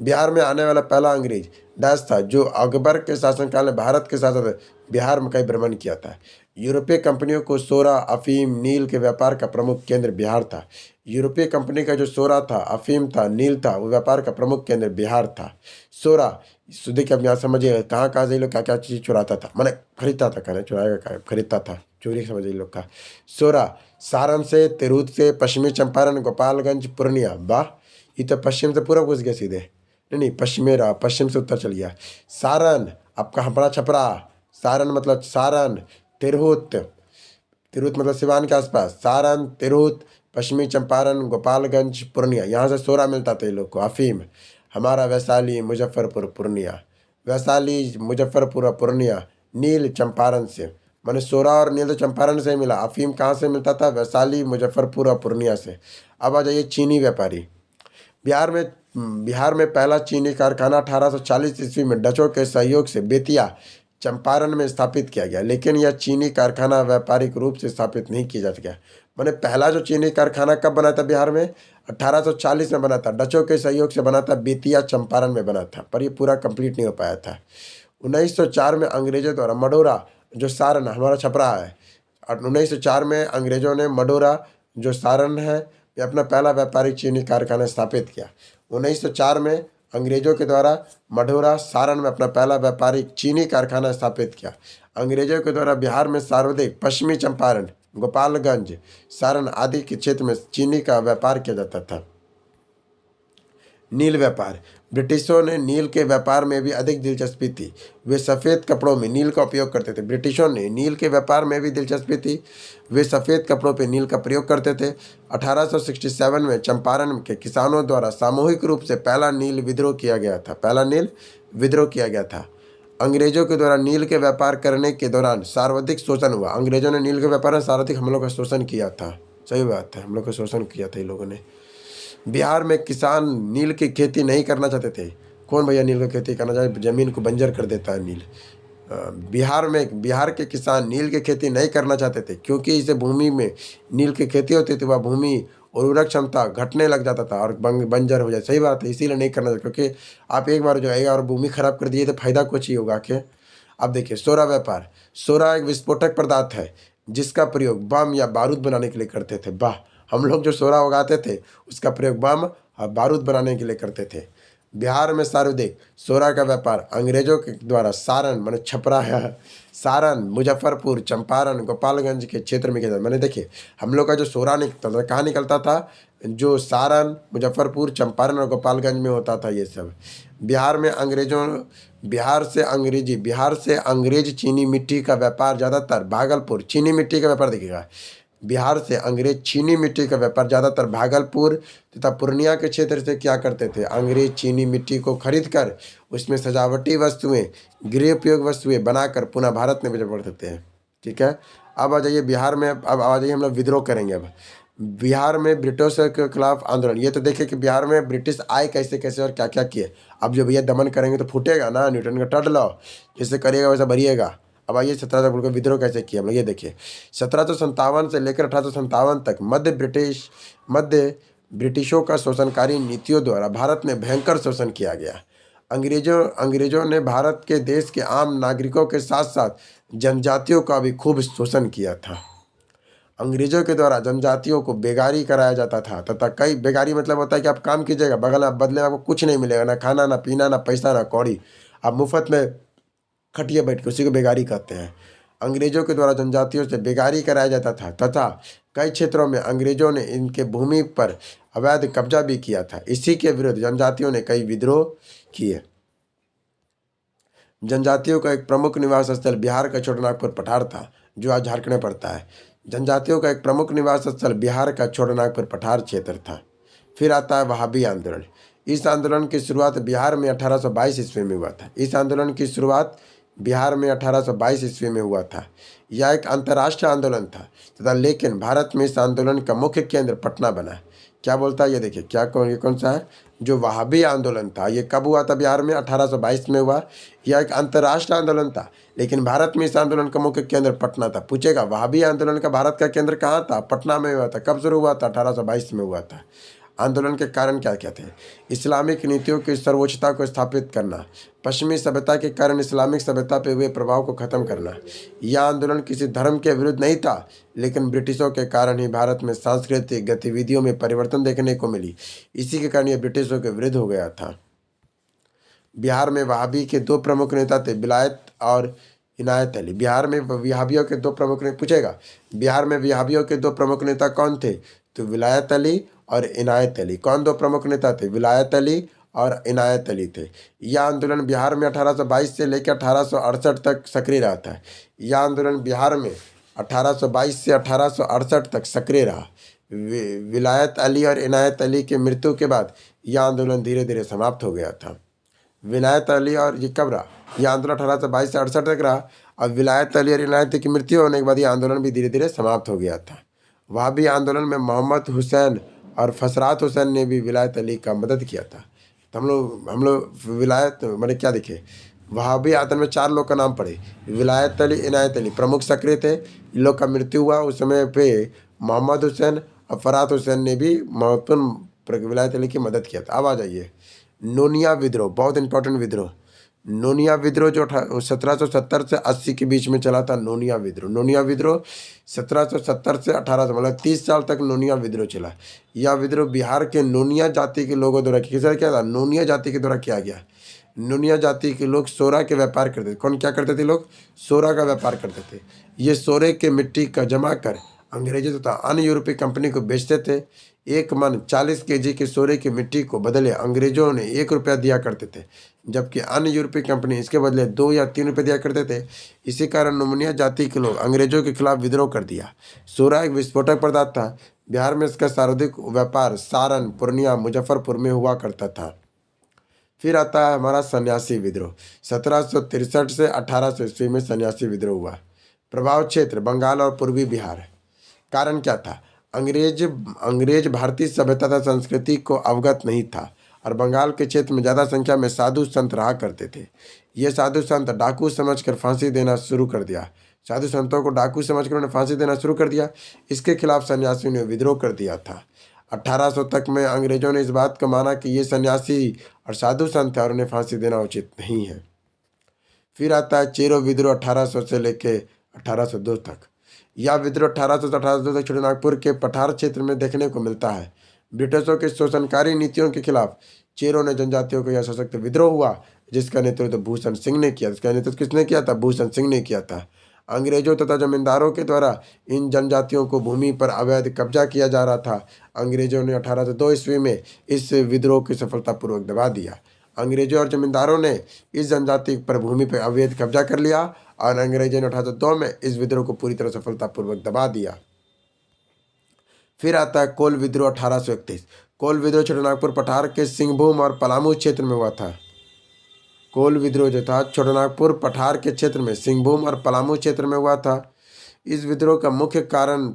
S1: बिहार में आने वाला पहला अंग्रेज डच था जो अकबर के शासनकाल में भारत के साथ साथ बिहार में कई भ्रमण किया था। यूरोपीय कंपनियों को सोरा, अफीम, नील के व्यापार का प्रमुख केंद्र बिहार था। यूरोपीय कंपनी का जो सोरा था, अफीम था, नील था, वो व्यापार का प्रमुख केंद्र बिहार था। सोरा, देखिए अब यहाँ समझिए कहाँ कहाँ से ये लोग क्या क्या चीज़ चुराता था, मैंने खरीदता था, कहना चुराएगा, खरीदता था, चोरी समझिए लोग का। सोरा सारण से, तिरहुत से, पश्चिमी चंपारण, गोपालगंज, पूर्णिया। वाह, ये तो पश्चिम से पूरा घुस गया सीधे, नहीं पश्चिमी रहा, पश्चिम से उत्तर चल गया। सारण आपका हपड़ा छपरा, सारण मतलब सारण, तिरहुत मतलब सिवान के आसपास, सारण, तिरहुत, पश्चिमी चंपारण, गोपालगंज, पूर्णिया, यहाँ से सोरा मिलता था ये लोग को। अफीम हमारा वैशाली, मुजफ्फरपुर, पूर्णिया, वैशाली, मुजफ्फरपुर, पूर्णिया। नील चंपारण से, मैंने सोरा और नील तो चंपारण से मिला। अफीम कहाँ से मिलता था? वैशाली, मुजफ्फरपुर और पूर्णिया से। अब आ जाइए चीनी व्यापारी। बिहार में पहला चीनी कारखाना 1840 ईस्वी में डचों के सहयोग से बेतिया, चंपारण में स्थापित किया गया, लेकिन यह चीनी कारखाना व्यापारिक रूप से स्थापित नहीं किया जा सका। मैंने पहला जो चीनी कारखाना कब बना था बिहार में? 1840 में बना था, डचों के सहयोग से बना था, बेतिया, चंपारण में बना था, पर यह पूरा कंप्लीट नहीं हो पाया था। 1904 में अंग्रेजों द्वारा मडोरा, जो सारण हमारा छपरा है, 1904 में अंग्रेजों ने मडोरा, जो सारण है, ये अपना पहला व्यापारिक चीनी कारखाना स्थापित किया। 1904 में अंग्रेजों के द्वारा मढोरा, सारण में अपना पहला व्यापारिक चीनी कारखाना स्थापित किया। अंग्रेजों के द्वारा बिहार में सर्वाधिक पश्चिमी चंपारण, गोपालगंज, सारण आदि के क्षेत्र में चीनी का व्यापार किया जाता था। नील व्यापार। ब्रिटिशों ने नील के व्यापार में भी अधिक दिलचस्पी थी। वे सफ़ेद कपड़ों में नील का उपयोग करते थे। ब्रिटिशों ने नील के व्यापार में भी दिलचस्पी थी, वे सफ़ेद कपड़ों पर नील का प्रयोग करते थे। 1867 में चंपारण के किसानों द्वारा सामूहिक रूप से पहला नील विद्रोह किया गया था। अंग्रेजों के द्वारा नील के व्यापार करने के दौरान सर्वाधिक शोषण हुआ। अंग्रेजों ने नील के व्यापार में सर्वाधिक हम लोग का शोषण किया था। सही बात है, हम लोग का शोषण किया था इन लोगों ने। बिहार में किसान नील की खेती नहीं करना चाहते थे। कौन भैया नील की खेती करना चाहे? ज़मीन को बंजर कर देता है नील। बिहार के किसान नील की खेती नहीं करना चाहते थे, क्योंकि इसे भूमि में नील की खेती होती थी, वह भूमि उर्वरक क्षमता घटने लग जाता था और बंजर हो जाए। सही बात है, इसीलिए नहीं करना चाहिए, क्योंकि आप एक बार जो है और भूमि खराब कर दिए तो फायदा कुछ ही होगा के। अब देखिए सोरा व्यापार। सोरा एक विस्फोटक पदार्थ है जिसका प्रयोग बम या बारूद बनाने के लिए करते थे। वाह, हम लोग जो सोरा उगाते थे उसका प्रयोग बम और बारूद बनाने के लिए करते थे। बिहार में सर्वाधिक सोरा का व्यापार अंग्रेजों के द्वारा सारण माने छपरा है, सारण, मुजफ्फरपुर, चंपारण, गोपालगंज के क्षेत्र में किया जाता। मैंने देखिए हम लोग का जो सोरा निकलता था, कहाँ निकलता था? जो सारण, मुजफ्फरपुर, चंपारण और गोपालगंज में होता था ये सब। बिहार से अंग्रेज चीनी मिट्टी का व्यापार ज़्यादातर भागलपुर, चीनी मिट्टी का व्यापार देखिएगा, बिहार से अंग्रेज चीनी मिट्टी का व्यापार ज़्यादातर भागलपुर तथा पूर्णिया के क्षेत्र से क्या करते थे? अंग्रेज चीनी मिट्टी को खरीदकर उसमें सजावटी वस्तुएं, गृह उपयोग वस्तुएं बनाकर पुनः भारत में बेच पड़ते थे। ठीक है, अब आ जाइए बिहार में, अब आ जाइए हम लोग विद्रोह करेंगे। अब बिहार में ब्रिटिश के खिलाफ आंदोलन, ये तो देखिए कि बिहार में ब्रिटिश आए कैसे कैसे और क्या क्या किए। अब जो भैया दमन करेंगे तो फूटेगा ना, न्यूटन का टर्ड लॉ, जैसे करिएगा वैसा भरिएगा। अब आइए 17 को विद्रोह कैसे किया हम लोग ये देखिए। 1757 से लेकर 1857 तक मध्य ब्रिटिशों का शोषणकारी नीतियों द्वारा भारत में भयंकर शोषण किया गया। अंग्रेजों ने भारत के देश के आम नागरिकों के साथ साथ जनजातियों का भी खूब शोषण किया था। अंग्रेजों के द्वारा जनजातियों को बेगारी कराया जाता था तथा कई बेगारी मतलब होता है कि आप काम कीजिएगा, बगल में बदले में आपको कुछ नहीं मिलेगा, ना खाना ना पीना ना पैसा ना कौड़ी, आप मुफ्त में खटिए बैठ के, उसी को बेगारी कहते हैं। अंग्रेजों के द्वारा जनजातियों से बेगारी कराया जाता था तथा कई क्षेत्रों में अंग्रेजों ने इनके भूमि पर अवैध कब्जा भी किया था। इसी के विरुद्ध जनजातियों ने कई विद्रोह किए। जनजातियों का एक प्रमुख निवास स्थल बिहार का छोटानागपुर पठार था, जो आज झारखंड में पड़ता है। जनजातियों का एक प्रमुख निवास स्थल बिहार का छोटानागपुर पठार क्षेत्र था। फिर आता है वहाबी आंदोलन। इस आंदोलन की शुरुआत बिहार में 1822 ईस्वी में हुआ था। इस आंदोलन की शुरुआत बिहार में 1822 ईस्वी में हुआ था। यह एक अंतर्राष्ट्रीय आंदोलन था तथा लेकिन भारत में इस आंदोलन का मुख्य केंद्र पटना बना। क्या बोलता है ये देखिए, ये कौन सा है, जो वहाबी आंदोलन था ये कब हुआ था, बिहार में 1822 में हुआ। यह एक अंतर्राष्ट्रीय आंदोलन था लेकिन भारत में इस आंदोलन का मुख्य केंद्र पटना था। पूछेगा वहाबी आंदोलन का भारत का केंद्र कहाँ था, पटना में हुआ था। कब शुरू हुआ था, 1822 में हुआ था। आंदोलन के कारण क्या क्या थे, इस्लामिक नीतियों की सर्वोच्चता को स्थापित करना, पश्चिमी सभ्यता के कारण इस्लामिक सभ्यता पर हुए प्रभाव को खत्म करना। यह आंदोलन किसी धर्म के विरुद्ध नहीं था लेकिन ब्रिटिशों के कारण ही भारत में सांस्कृतिक गतिविधियों में परिवर्तन देखने को मिली, इसी के कारण यह ब्रिटिशों के विरुद्ध हो गया था। बिहार में वहाबी के दो प्रमुख नेता थे, विलायत और इनायत अली। बिहार में वहाबियों के दो प्रमुख नेता, पूछेगा बिहार में वहाबियों के दो प्रमुख नेता कौन थे, तो विलायत अली और इनायत अली। कौन दो प्रमुख नेता थे, विलायत अली और इनायत अली थे। यह आंदोलन बिहार में 1822 से लेकर 1868 तक सक्रिय रहा था। यह आंदोलन बिहार में 1822 से 1868 तक सक्रिय रहा। विलायत अली और इनायत अली की मृत्यु के बाद यह आंदोलन धीरे धीरे समाप्त हो गया था। विलायत अली और ये कब रहा, यह आंदोलन 1822 से 68 तक रहा और विलायत अली और इनायत की मृत्यु होने के बाद यह आंदोलन भी धीरे धीरे समाप्त हो गया था। वहाबी आंदोलन में मोहम्मद हुसैन और फसरात हुसैन ने भी विलायत अली का मदद किया था। तो हम लोग विलायत मैंने क्या देखे, वहाबी आंदोलन में 4 लोग का नाम पढ़े, विलायत अली, इनायत अली प्रमुख सक्रिय थे। इन लोग का मृत्यु हुआ उस समय पे मोहम्मद हुसैन और फरात हुसैन ने भी महत्वपूर्ण विलायत अली की मदद किया था। अब आ जाइए नोनिया विद्रोह, बहुत इंपॉर्टेंट विद्रोह। नोनिया विद्रोह जो 1770 से 80 के बीच में चला था। नोनिया विद्रोह 1770 से 1800 मतलब 30 साल तक नोनिया विद्रोह चला। यह विद्रोह बिहार के नोनिया जाति के लोगों द्वारा किया था, नोनिया जाति के द्वारा किया गया। नोनिया जाति के लोग सोरा के व्यापार करते थे। कौन क्या करते थे, लोग सोरा का व्यापार करते थे। ये सोरे के मिट्टी का जमा कर अंग्रेजों तथा अन्य यूरोपीय कंपनी को बेचते थे। एक मन 40 केजी के सोरे की मिट्टी को बदले अंग्रेजों ने 1 रुपया दिया करते थे, जबकि अन्य यूरोपीय कंपनी इसके बदले 2 या 3 रुपये दिया करते थे। इसी कारण नोनिया जाति के लोग अंग्रेजों के खिलाफ विद्रोह कर दिया। सोरा एक विस्फोटक पदार्थ था। बिहार में इसका सर्वाधिक व्यापार सारण, पूर्णिया, मुजफ्फरपुर में हुआ करता था। फिर आता है हमारा सन्यासी विद्रोह। 1763 से 1800 ईस्वी में सन्यासी विद्रोह हुआ। प्रभाव क्षेत्र बंगाल और पूर्वी बिहार। कारण क्या था, अंग्रेज भारतीय सभ्यता तथा संस्कृति को अवगत नहीं था और बंगाल के क्षेत्र में ज़्यादा संख्या में साधु संत रहा करते थे। ये साधु संत डाकू समझकर फांसी देना शुरू कर दिया। साधु संतों को डाकू समझकर उन्होंने फांसी देना शुरू कर दिया। इसके खिलाफ सन्यासियों ने विद्रोह कर दिया था। 1800 तक में अंग्रेजों ने इस बात को माना कि ये सन्यासी और साधु संत है और उन्हें फांसी देना उचित नहीं है। फिर आता है चेरो विद्रोह 1800 से लेकर 1802 तक। यह विद्रोह 1800 से 1802 तक छोटानागपुर के पठार क्षेत्र में देखने को मिलता है। ब्रिटिशों के शोषणकारी नीतियों के खिलाफ चेरों ने जनजातियों को यह सशक्त विद्रोह हुआ, जिसका नेतृत्व भूषण सिंह ने किया। इसका नेतृत्व किसने किया था, भूषण सिंह ने किया था। अंग्रेजों तथा जमींदारों के द्वारा इन जनजातियों को भूमि पर अवैध कब्जा किया जा रहा था। अंग्रेजों ने 1802 ईस्वी में इस विद्रोह की सफलतापूर्वक दबा दिया। अंग्रेजों और जमींदारों ने इस जनजाति पर भूमि पर अवैध कब्जा कर लिया और अंग्रेजों ने 1802 में इस विद्रोह को पूरी तरह सफलतापूर्वक दबा दिया। फिर आता है कोल विद्रोह 1831। कोल विद्रोह छोटानागपुर पठार के सिंहभूम और पलामू क्षेत्र में हुआ था। कोल विद्रोह जो था छोटानागपुर पठार के क्षेत्र में सिंहभूम और पलामू क्षेत्र में हुआ था। इस विद्रोह का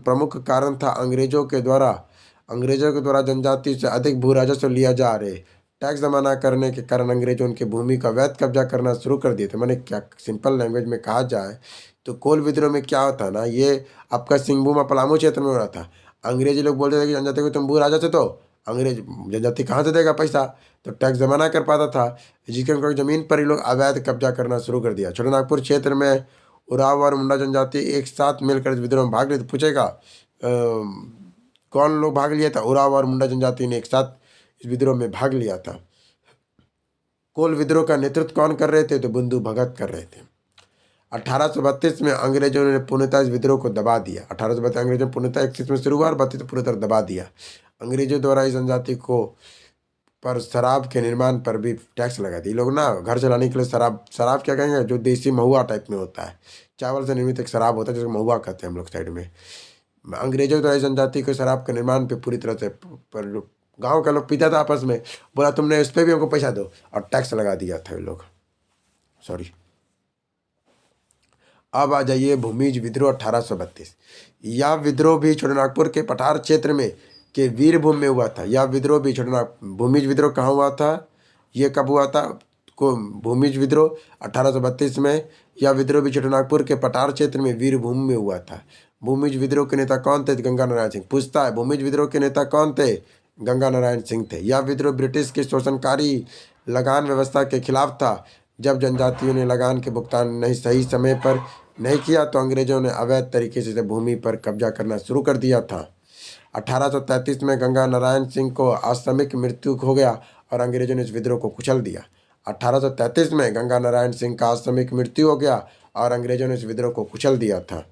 S1: प्रमुख कारण था अंग्रेजों के द्वारा जनजाति से अधिक भू राजस्व लिया जा रहे। टैक्स जमा न करने के कारण अंग्रेजों उनकी भूमि का अवैध कब्जा करना शुरू कर दिए थे। मैंने क्या सिंपल लैंग्वेज में कहा जाए तो कोल विद्रोह में क्या होता ना, ये आपका सिंहभूम और पलामू क्षेत्र में हो रहा था। अंग्रेजी लोग बोलते थे कि जनजाति को तुम भू राजा से, तो अंग्रेज जनजाति कहाँ से देगा पैसा, तो टैक्स जमा ना कर पाता था, जिसके उनका जमीन पर ही लोग अवैध कब्जा करना शुरू कर दिया। छोटानागपुर क्षेत्र में उराव और मुंडा जनजाति एक साथ मिलकर इस विद्रोह में भाग लिए। तो पूछेगा कौन लोग भाग लिया था? उराव और मुंडा जनजाति ने एक साथ इस विद्रोह में भाग लिया था। कोल विद्रोह का नेतृत्व कौन कर रहे थे? तो बंधु भगत कर रहे थे। 1832 में अंग्रेजों ने पूर्णतः इस विद्रोह को दबा दिया। 1832 अंग्रेजों ने पूर्णतः 31 में शुरू हुआ और 32 में पूरी तरह दबा दिया। अंग्रेजों द्वारा इस जनजाति को पर शराब के निर्माण पर भी टैक्स लगा दिए। लोग ना घर चलाने के लिए शराब क्या कहेंगे, जो देसी महुआ टाइप में होता है, चावल से निर्मित एक शराब होता है जिसको महुआ कहते हैं हम लोग साइड में। अंग्रेजों द्वारा इस जनजाति को शराब के निर्माण पे पूरी तरह से पर गाँव का लोग पीता था आपस में, बोला तुमने इस पर भी हमको पैसा दो, और टैक्स लगा दिया था ये लोग। सॉरी। अब आ जाइए भूमिज विद्रोह 1832। यह विद्रोह भी छोटानागपुर के पठार क्षेत्र में के वीरभूमि में हुआ था। यह विद्रोह भी भूमिज विद्रोह कहाँ हुआ था? ये कब हुआ था? को भूमिज विद्रोह 1832 में। यह विद्रोह भी छोटानागपुर के पठार क्षेत्र में वीरभूमि में हुआ था। भूमिज विद्रोह के नेता कौन थे? गंगा नारायण सिंह। पूछता है भूमिज विद्रोह के नेता कौन थे? गंगा नारायण सिंह थे। यह विद्रोह ब्रिटिश की शोषणकारी लगान व्यवस्था के खिलाफ था। जब जनजातियों ने लगान के भुगतान नहीं सही समय पर नहीं किया तो अंग्रेजों ने अवैध तरीके से भूमि पर कब्जा करना शुरू कर दिया था। 1833 में गंगा नारायण सिंह को आकस्मिक मृत्यु हो गया और अंग्रेजों ने इस विद्रोह को कुचल दिया। 1833 में गंगा नारायण सिंह का आकस्मिक मृत्यु हो गया और अंग्रेजों ने इस विद्रोह को कुचल दिया था।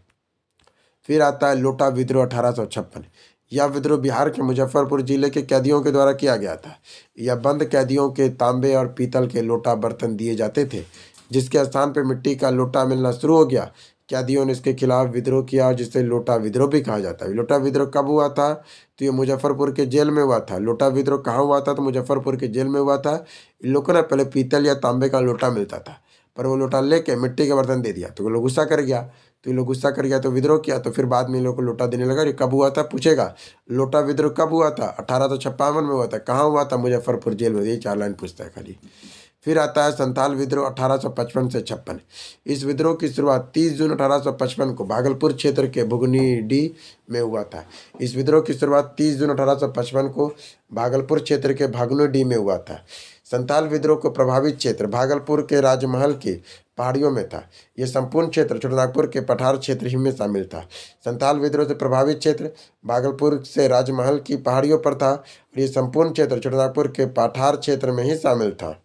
S1: फिर आता है लोटा विद्रोह 1856। यह विद्रोह बिहार के मुजफ्फरपुर जिले के कैदियों के द्वारा किया गया था। यह बंद कैदियों के तांबे और पीतल के लोटा बर्तन दिए जाते थे, जिसके स्थान पर मिट्टी का लोटा मिलना शुरू हो गया। कैदियों ने इसके खिलाफ विद्रोह किया, जिसे लोटा विद्रोह भी कहा जाता है। लोटा विद्रोह कब हुआ था? तो ये मुजफ्फरपुर के जेल में हुआ था। लोटा विद्रोह कहाँ हुआ था? तो मुजफ्फरपुर के जेल में हुआ था। इन लोगों को ना पहले पीतल या तांबे का लोटा मिलता था, पर वो लोटा लेके मिट्टी का बर्तन दे दिया, तो वो लोग गुस्सा कर गया। तो ये लोग गुस्सा कर गया तो विद्रोह किया। तो फिर बाद में इन लोग को लोटा देने लगा। ये कब हुआ था? पूछेगा लोटा विद्रोह कब हुआ था? 1856 में हुआ था। कहाँ हुआ था? मुजफ्फरपुर जेल में। ये 4 लाइन पूछता है खाली। फिर आता है संथाल विद्रोह 1855 से 56। इस विद्रोह की शुरुआत 30 जून 1855 को भागलपुर क्षेत्र के भुगनीडी में हुआ था। इस विद्रोह की शुरुआत 30 जून 1855 को भागलपुर क्षेत्र के भागनुडी में हुआ था। संथाल विद्रोह को प्रभावित क्षेत्र भागलपुर के राजमहल की पहाड़ियों में था। यह संपूर्ण क्षेत्र छोटानागपुर के पठार क्षेत्र ही में शामिल था। संथाल विद्रोह से प्रभावित क्षेत्र भागलपुर से राजमहल की पहाड़ियों पर था और यह संपूर्ण क्षेत्र छोटानागपुर के पठार क्षेत्र में ही शामिल था।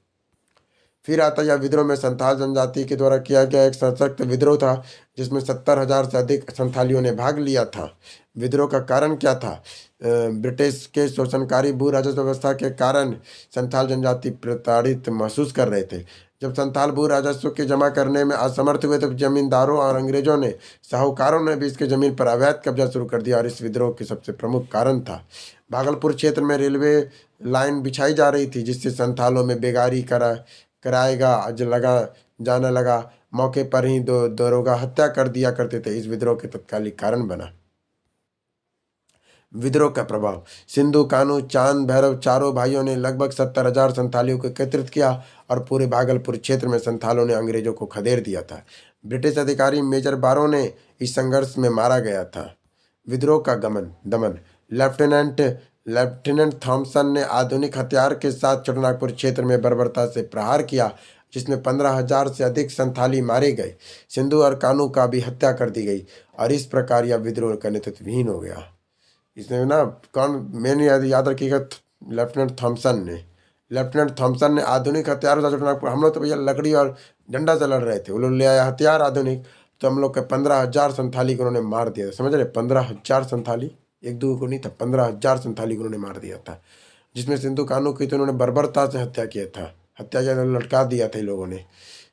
S1: फिर आता यह विद्रोह में संथाल जनजाति के द्वारा किया गया एक सशक्त विद्रोह था, जिसमें 70,000 से अधिक संथालियों ने भाग लिया था। विद्रोह का कारण क्या था? ब्रिटिश के शोषणकारी भू राजस्व व्यवस्था के कारण संथाल जनजाति प्रताड़ित महसूस कर रहे थे। जब संथाल भू राजस्व के जमा करने में असमर्थ हुए तो जमींदारों और अंग्रेजों ने साहूकारों ने भी इसके जमीन पर अवैध कब्जा शुरू कर दिया और इस विद्रोह के सबसे प्रमुख कारण था। भागलपुर क्षेत्र में रेलवे लाइन बिछाई जा रही थी, जिससे संथालों में बेगारी कराएगा जाने लगा। मौके पर ही दरोगा हत्या कर दिया करते थे। इस विद्रोह के तत्कालिक कारण बना। विद्रोह का प्रभाव। सिंधु कानू चांद भैरव चारों भाइयों ने लगभग 70,000 संथालियों को एकत्रित किया और पूरे भागलपुर क्षेत्र में संथालों ने अंग्रेजों को खदेड़ दिया था। ब्रिटिश अधिकारी मेजर बारो ने इस संघर्ष में मारा गया था। विद्रोह का दमन। लेफ्टिनेंट थॉमसन ने आधुनिक हथियार के साथ छोटानागपुर क्षेत्र में बर्बरता से प्रहार किया, जिसमें 15,000 से अधिक संथाली मारे गए। सिंधु और कानू का भी हत्या कर दी गई और इस प्रकार यह विद्रोह का नेतृत्वहीन हो गया। इसने ना कौन मेन याद रखिएगा? लेफ्टिनेंट थॉमसन ने आधुनिक हथियारों से छोटानागपुर। हम लोग तो भैया लकड़ी और डंडा से लड़ रहे थे, वो लोग ले आया हथियार आधुनिक, तो हम लोग के 15,000 संथाली को उन्होंने मार दिया। समझ रहे? 15,000 संथाली, एक दो को नहीं था, 15,000 संथाली को उन्होंने मार दिया था, जिसमें सिंधु कानू की तो उन्होंने बर्बरता से हत्या किया, लटका दिया था लोगों ने।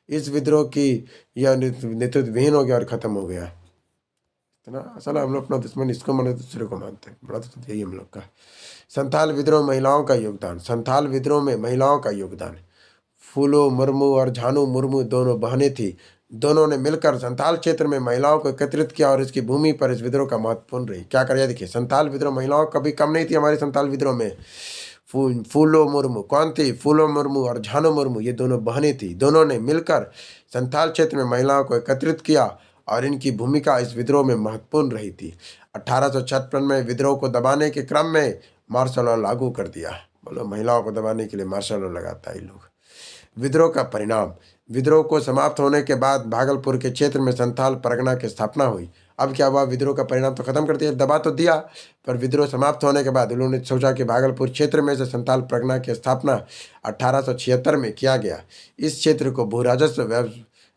S1: इस विद्रोह की यह नेतृत्वहीन हो गया और ख़त्म हो गया। इतना असल हम लोग अपना दुश्मन इसको मानते दूसरे को मानते हैं, बड़ा तो यही हम लोग का। संथाल विद्रोह महिलाओं का योगदान। संथाल विद्रोह में महिलाओं का योगदान। फूलो मुर्मू और झानू मुर्मू दोनों बहनें थीं दोनों ने मिलकर संथाल क्षेत्र में महिलाओं को एकत्रित किया और इसकी भूमि पर इस विद्रोह का महत्वपूर्ण रही। क्या कर देखिए, संथाल विद्रोह, महिलाओं कभी कम नहीं थी हमारे संथाल विद्रोह में। फूलो मुर्मू कौन थी? फूलो मुर्मू और झानो मुर्मू, ये दोनों बहनें थी। दोनों ने मिलकर संथाल क्षेत्र में महिलाओं को एकत्रित किया और इनकी भूमिका इस विद्रोह में महत्वपूर्ण रही थी। 1856 में विद्रोह को दबाने के क्रम में मार्शल लॉ लागू कर दिया। बोलो, महिलाओं को दबाने के लिए मार्शल लॉ लगाता है लोग। विद्रोह का परिणाम, विद्रोह को समाप्त होने के बाद भागलपुर के क्षेत्र में संथाल परगना की स्थापना हुई। अब क्या हुआ, विद्रोह का परिणाम तो खत्म कर दिया, दबा तो दिया, पर विद्रोह समाप्त होने के बाद उन्होंने सोचा कि भागलपुर क्षेत्र में से संथाल परगना की स्थापना 1876 में किया गया। इस क्षेत्र को भू राजस्व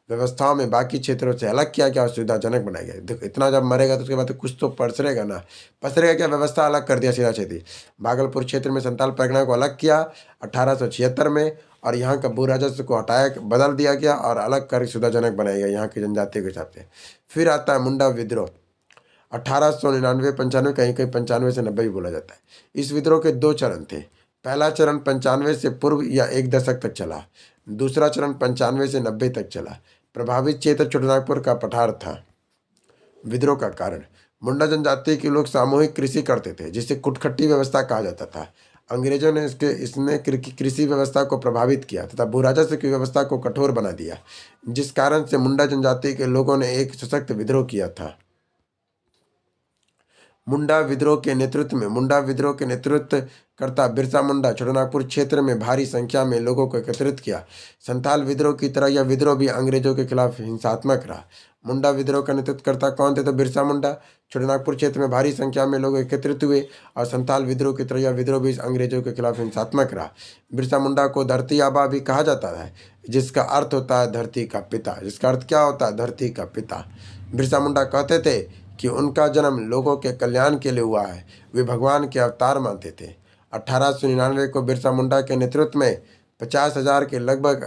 S1: व्यवस्थाओं में बाकी क्षेत्रों से अलग किया गया और सुविधाजनक बनाया गया। देखो, इतना जब मरेगा तो उसके बाद तो कुछ तो पसरेगा ना, पसरेगा क्या, व्यवस्था अलग कर दिया सीधा सीधी। भागलपुर क्षेत्र में संथाल परगना को अलग किया 1876 में, और यहाँ का भू राजस्व को हटाया, बदल दिया गया और अलग कर सुविधाजनक बनाया गया यहाँ की जनजाति के हिसाब से। फिर आता है मुंडा विद्रोह 1899-95, कहीं कहीं 95 से 90 भी बोला जाता है। इस विद्रोह के 2 चरण थे। पहला चरण 95 से पूर्व या 1 दशक तक चला। दूसरा चरण 95 से 90 तक चला। प्रभावित क्षेत्र छोटानागपुर का पठार था। विद्रोह का कारण, मुंडा जनजाति के लोग सामूहिक कृषि करते थे जिसे कुटखट्टी व्यवस्था कहा जाता था। अंग्रेजों ने इसने कृषि व्यवस्था को प्रभावित किया तथा भू राजस्व की व्यवस्था को कठोर बना दिया, जिस कारण से मुंडा जनजाति के लोगों ने एक सशक्त विद्रोह किया था। मुंडा विद्रोह के नेतृत्व करता बिरसा मुंडा छोटानागपुर क्षेत्र में भारी संख्या में लोगों को एकत्रित किया। संथाल विद्रोह की तरह यह विद्रोह भी अंग्रेजों के खिलाफ हिंसात्मक रहा। मुंडा विद्रोह का नेतृत्व करता कौन थे? तो बिरसा मुंडा। छोटानागपुर क्षेत्र में भारी संख्या में लोग एकत्रित हुए और संथाल विद्रोह की तरह यह विद्रोह भी अंग्रेजों के खिलाफ हिंसात्मक रहा। बिरसा मुंडा को धरती आबा भी कहा जाता है, जिसका अर्थ होता है धरती का पिता। जिसका अर्थ क्या होता है? धरती का पिता। बिरसा मुंडा कहते थे कि उनका जन्म लोगों के कल्याण के लिए हुआ है। वे भगवान के अवतार मानते थे। 1899 को बिरसा मुंडा के नेतृत्व में 50,000 के लगभग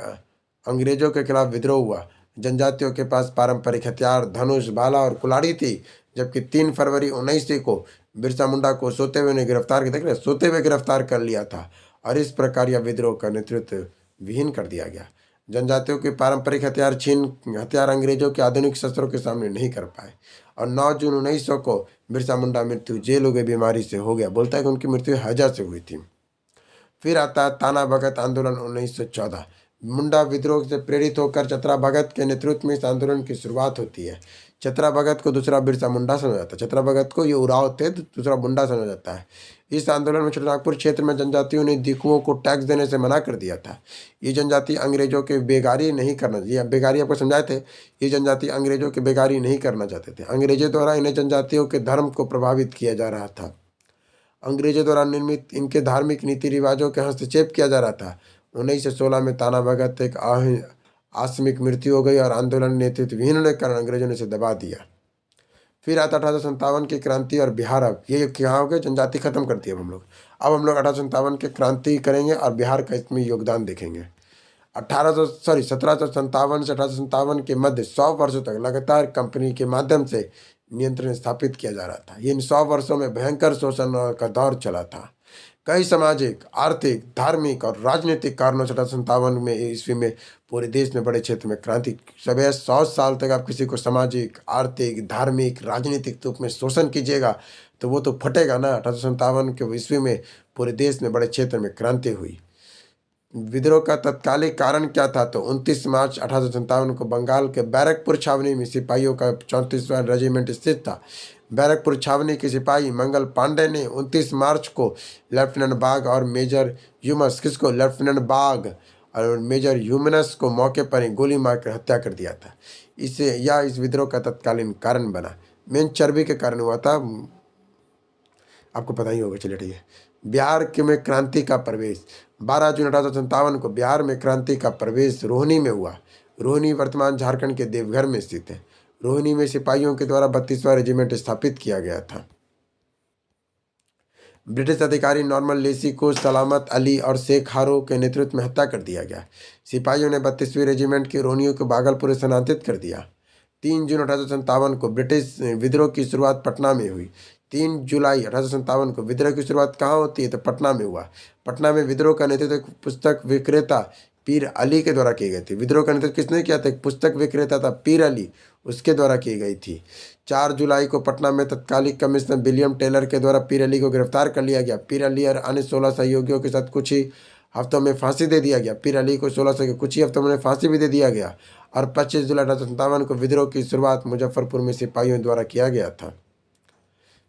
S1: अंग्रेजों के खिलाफ विद्रोह हुआ। जनजातियों के पास पारंपरिक हथियार धनुष, भाला और कुल्हाड़ी थी, जबकि 3 फरवरी 1900 को बिरसा मुंडा को सोते हुए ने गिरफ्तार, देख रहे, सोते हुए गिरफ्तार कर लिया था और इस प्रकार यह विद्रोह का नेतृत्व विहीन कर दिया गया। जनजातियों के पारंपरिक हथियार अंग्रेजों के आधुनिक शस्त्रों के सामने नहीं कर पाए और 9 जून 1900 को बिरसा मुंडा मृत्यु जेल हो गई, बीमारी से हो गया। बोलता है कि उनकी मृत्यु हैजा से हुई थी। फिर आता है ताना भगत आंदोलन 1914। मुंडा विद्रोह से प्रेरित होकर चतरा भगत के नेतृत्व में इस आंदोलन की शुरुआत होती है। चतरा भगत को दूसरा बिरसा मुंडा समझा जाता है। चतरा भगत को ये उराव थे, दूसरा मुंडा समझा जाता है। इस आंदोलन में छोटानागपुर क्षेत्र में जनजातियों ने दिकुओं को टैक्स देने से मना कर दिया था। ये जनजाति अंग्रेजों के बेगारी नहीं करना, ये बेगारी आपको समझाए थे, ये जनजाति अंग्रेजों के बेगारी नहीं करना चाहते थे। अंग्रेजों द्वारा इन्हें जनजातियों के धर्म को प्रभावित किया जा रहा था। अंग्रेजों द्वारा निर्मित इनके धार्मिक नीति रिवाजों के हस्तक्षेप किया जा रहा था। 1916 में ताना भगत एक आकस्मिक मृत्यु हो गई और आंदोलन नेतृत्व विहीन होने के कारण अंग्रेजों ने इसे दबा दिया। फिर आता 1857 की क्रांति और बिहार। अब ये क्या हो गया, जनजाति खत्म कर दी। अब हम लोग 1857 की क्रांति करेंगे और बिहार का इसमें योगदान देखेंगे। 1757 से 1857 के मध्य 100 वर्षों तक लगातार कंपनी के माध्यम से नियंत्रण स्थापित किया जा रहा था। इन 100 वर्षों में भयंकर शोषण का दौर चला था। कई सामाजिक, आर्थिक, धार्मिक और राजनीतिक कारणों से 1857 में ईस्वी में पूरे देश में बड़े क्षेत्र में क्रांति। सब 100 साल तक आप किसी को सामाजिक, आर्थिक, धार्मिक, राजनीतिक रूप में शोषण कीजिएगा तो वो तो फटेगा ना। 1857 के ईस्वी में पूरे देश में बड़े क्षेत्र में क्रांति हुई। विद्रोह का तत्कालिक कारण क्या था? तो 29 मार्च 1857 को बंगाल के बैरकपुर छावनी में सिपाहियों का 34वां रेजिमेंट स्थित था। बैरकपुर छावनी के सिपाही मंगल पांडे ने 29 मार्च को लेफ्टिनेंट बाग और मेजर ह्यूमस लेफ्टिनेंट बाग और मेजर ह्यूमनस को मौके पर ही गोली मारकर हत्या कर दिया था। इस विद्रोह का तत्कालीन कारण बना। मेन चर्बी के कारण हुआ था, आपको पता ही होगा। चलिए ठीक है। बिहार के में क्रांति का प्रवेश। 12 जून 1857 को बिहार में क्रांति का प्रवेश रोहिणी में हुआ। रोहिणी वर्तमान झारखंड के देवघर में स्थित है। रोहिणी में सिपाहियों के द्वारा 32वां रेजिमेंट स्थापित किया गया था। ब्रिटिश अधिकारी नॉर्मन लेसी को सलामत अली और शेख हारो के नेतृत्व में हत्या कर दिया गया। सिपाहियों ने 32वीं रेजिमेंट के रोहिणियों को भागलपुर स्थानांतरित कर दिया। 3 जून 1857 को ब्रिटिश विद्रोह की शुरुआत पटना में हुई। 3 जुलाई 1857 को विद्रोह की शुरुआत कहाँ होती है? तो पटना में हुआ। पटना में विद्रोह का नेतृत्व पुस्तक विक्रेता पीर अली के द्वारा की गई थी। विद्रोह का नेतृत्व किसने किया था? एक पुस्तक विक्रेता था पीर अली, उसके द्वारा की गई थी। 4 जुलाई को पटना में तत्कालीन कमिश्नर विलियम टेलर के द्वारा पीर अली को गिरफ्तार कर लिया गया। पीर अली और अन्य 16 सहयोगियों के साथ कुछ ही हफ्तों में फांसी दे दिया गया। पीर अली को 1600 के कुछ ही हफ्तों में फांसी भी दे दिया गया। और 25 जुलाई 1857 को विद्रोह की शुरुआत मुजफ्फरपुर में सिपाहियों द्वारा किया गया था।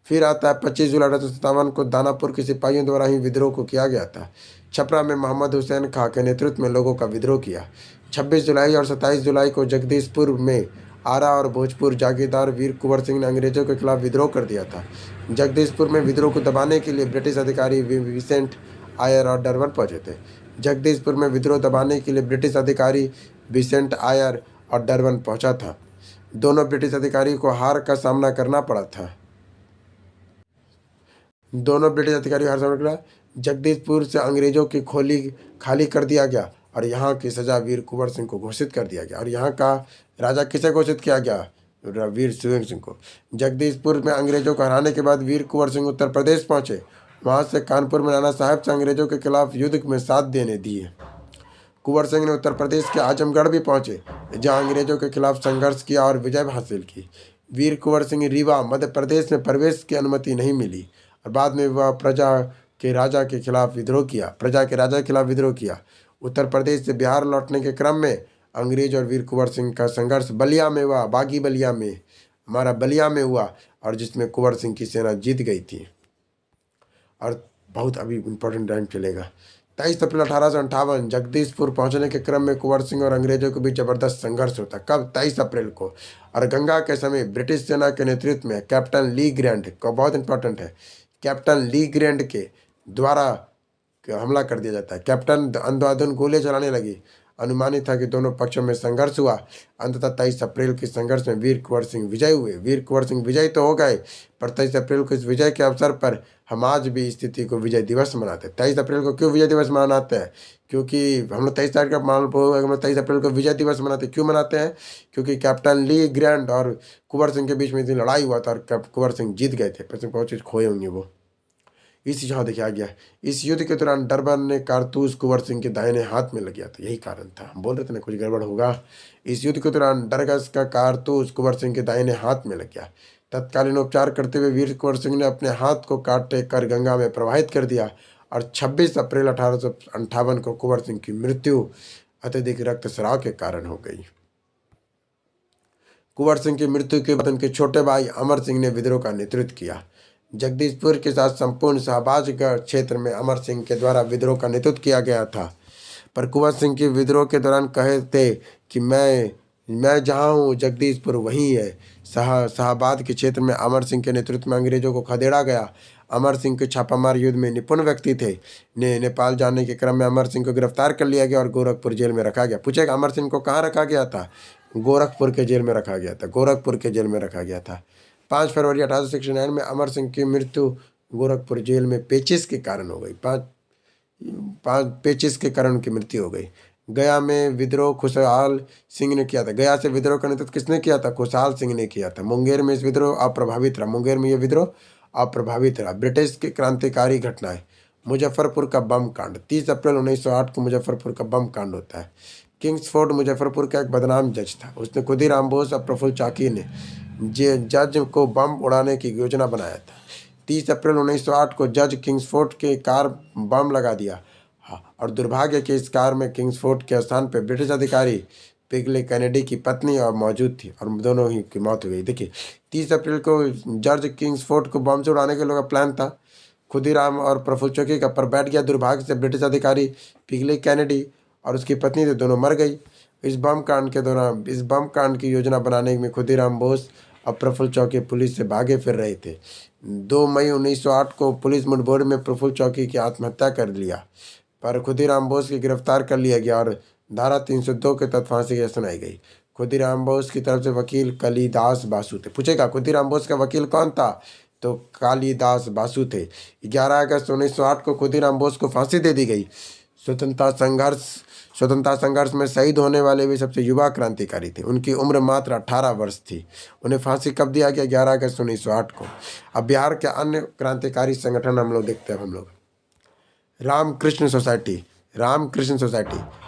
S1: फिर आता है 25 जुलाई 1857 को दानापुर के सिपाहियों द्वारा ही विद्रोह को किया गया था। छपरा में मोहम्मद हुसैन खां के नेतृत्व में लोगों का विद्रोह किया। 26 जुलाई और 27 जुलाई को जगदीशपुर में आरा और भोजपुर जागीरदार वीर कुंवर सिंह ने अंग्रेजों के खिलाफ विद्रोह कर दिया था। जगदीशपुर में विद्रोह को दबाने के लिए ब्रिटिश अधिकारी विसेंट आयर और डरबन पहुंचे थे। जगदीशपुर में विद्रोह दबाने के लिए ब्रिटिश अधिकारी विसेंट आयर और डरबन पहुंचा था। दोनों ब्रिटिश अधिकारी को हार का सामना करना पड़ा था। जगदीशपुर से अंग्रेजों की खोली खाली कर दिया गया और यहाँ की सजा वीर कुंवर सिंह को घोषित कर दिया गया। और यहाँ का राजा किसे घोषित किया गया? वीर कुंवर सिंह को। जगदीशपुर में अंग्रेजों को हराने के बाद वीर कुंवर सिंह उत्तर प्रदेश पहुंचे। वहाँ से कानपुर में नाना साहब से अंग्रेजों के खिलाफ युद्ध में साथ देने दिए। कुंवर सिंह ने उत्तर प्रदेश के आजमगढ़ भी पहुंचे, जहाँ अंग्रेजों के खिलाफ संघर्ष किया और विजय हासिल की। वीर कुंवर सिंह रीवा मध्य प्रदेश में प्रवेश की अनुमति नहीं मिली और बाद में वह प्रजा के राजा के खिलाफ विद्रोह किया। उत्तर प्रदेश से बिहार लौटने के क्रम में अंग्रेज और वीर कुंवर सिंह का संघर्ष बलिया में हुआ, बागी बलिया में हुआ, और जिसमें कुंवर सिंह की सेना जीत गई थी। और बहुत अभी इम्पोर्टेंट टाइम चलेगा। 23 अप्रैल 1858 जगदीशपुर पहुंचने के क्रम में कुंवर सिंह और अंग्रेजों के बीच जबरदस्त संघर्ष होता। कब? 23 अप्रैल को। और गंगा के समय ब्रिटिश सेना के नेतृत्व में कैप्टन ली ग्रैंड को, बहुत इंपॉर्टेंट है, कैप्टन ली ग्रैंड के द्वारा हमला कर दिया जाता है। कैप्टन अंधाधुन गोले चलाने लगी। अनुमानित था कि दोनों पक्षों में संघर्ष हुआ। अंततः 23 अप्रैल के संघर्ष में वीर कुंवर सिंह विजयी हुए। वीर कुंवर सिंह विजयी तो हो गए, पर 23 अप्रैल को इस विजय के अवसर पर हम आज भी स्थिति को विजय दिवस मनाते हैं। 23 अप्रैल को क्यों विजय दिवस मनाते हैं? क्योंकि हम लोग 23 तारीख का हम लोग 23 अप्रैल को विजय दिवस मनाते क्यों मनाते हैं? क्योंकि कैप्टन ली ग्रैंड और कुंवर सिंह के बीच में इतनी लड़ाई हुआ था और कुंवर सिंह जीत गए थे। पर बहुत चीज़ खोए होंगे वो, इस यहाँ दिखाया गया। इस युद्ध के दौरान डरबन ने कारतूस कुंवर सिंह के दाहिने हाथ में लग गया था। यही कारण था, हम बोल रहे थे ना कुछ गड़बड़ होगा। इस युद्ध के दौरान डरगस का कारतूस कुंवर सिंह के दाहिने हाथ में लग गया। तत्कालीन उपचार करते हुए वीर कुंवर सिंह ने अपने हाथ को काट कर गंगा में प्रवाहित कर दिया और 26 अप्रैल 1858 को कुंवर सिंह की मृत्यु अत्यधिक रक्तस्राव के कारण हो गई। कुंवर सिंह की मृत्यु के बाद उनके छोटे भाई अमर सिंह ने विद्रोह का नेतृत्व किया। जगदीशपुर के साथ संपूर्ण शाहबाजगढ़ क्षेत्र में अमर सिंह के द्वारा विद्रोह का नेतृत्व किया गया था। पर कुंवर सिंह के विद्रोह के दौरान कहे थे कि मैं जहाँ हूँ जगदीशपुर वहीं है। शाहबाद के क्षेत्र में अमर सिंह के नेतृत्व में अंग्रेजों को खदेड़ा गया। अमर सिंह के छापामार युद्ध में निपुण व्यक्ति थे। नेपाल जाने के क्रम में अमर सिंह को गिरफ्तार कर लिया गया और गोरखपुर जेल में रखा गया। पूछेगा अमर सिंह को कहाँ रखा गया था? गोरखपुर के जेल में रखा गया था। 5 फरवरी 1869 में अमर सिंह की मृत्यु गोरखपुर जेल में पेचिश के कारण हो गई। पेचिश के कारण उनकी मृत्यु हो गई। गया में विद्रोह खुशहाल सिंह ने किया था। गया से विद्रोह का नेतृत्व किसने किया था? खुशहाल सिंह ने किया था। मुंगेर में यह विद्रोह अप्रभावित रहा। ब्रिटिश की क्रांतिकारी घटनाएं। मुजफ्फरपुर का बम कांड। 30 अप्रैल 1908 को मुजफ्फरपुर का बम कांड होता है। किंग्सफोर्ड मुजफ्फरपुर का एक बदनाम जज था। उसने खुदीराम बोस और प्रफुल्ल चाकी ने जज को बम उड़ाने की योजना बनाया था। 30 अप्रैल 1908 को जज किंग्सफोर्ड के कार बम लगा दिया। और दुर्भाग्य के इस कार में किंग्सफोर्ड के स्थान पर ब्रिटिश अधिकारी पिगले कैनेडी की पत्नी और मौजूद थी और दोनों ही की मौत हो गई। देखिए 30 अप्रैल को जज किंग्सफोर्ड को बम से उड़ाने के लोगों का प्लान था। खुदीराम और प्रफुल्ल चाकी का पर बैठ गया। दुर्भाग्य से ब्रिटिश अधिकारी पिगले कैनेडी और उसकी पत्नी दोनों मर गई। इस बम कांड की योजना बनाने में खुदीराम बोस और प्रफुल्ल चाकी पुलिस से भागे फिर रहे थे। 2 मई 1908 को पुलिस मुठभेड़ में प्रफुल्ल चाकी की आत्महत्या कर लिया, पर खुदीराम बोस की गिरफ्तार कर लिया गया और धारा 302 के तहत फांसी की सुनाई गई। खुदीराम बोस की तरफ से वकील कालिदास बासु थे। पूछेगा खुदीराम बोस का वकील कौन था? तो कालिदास बासु थे। 11 अगस्त 1908 को खुदीराम बोस को फांसी दे दी गई। स्वतंत्रता संघर्ष में शहीद होने वाले भी सबसे युवा क्रांतिकारी थे। उनकी उम्र मात्र 18 वर्ष थी। उन्हें फांसी कब दिया गया? 11 अगस्त 1908 को। अब बिहार के अन्य क्रांतिकारी संगठन हम लोग देखते हैं। रामकृष्ण सोसाइटी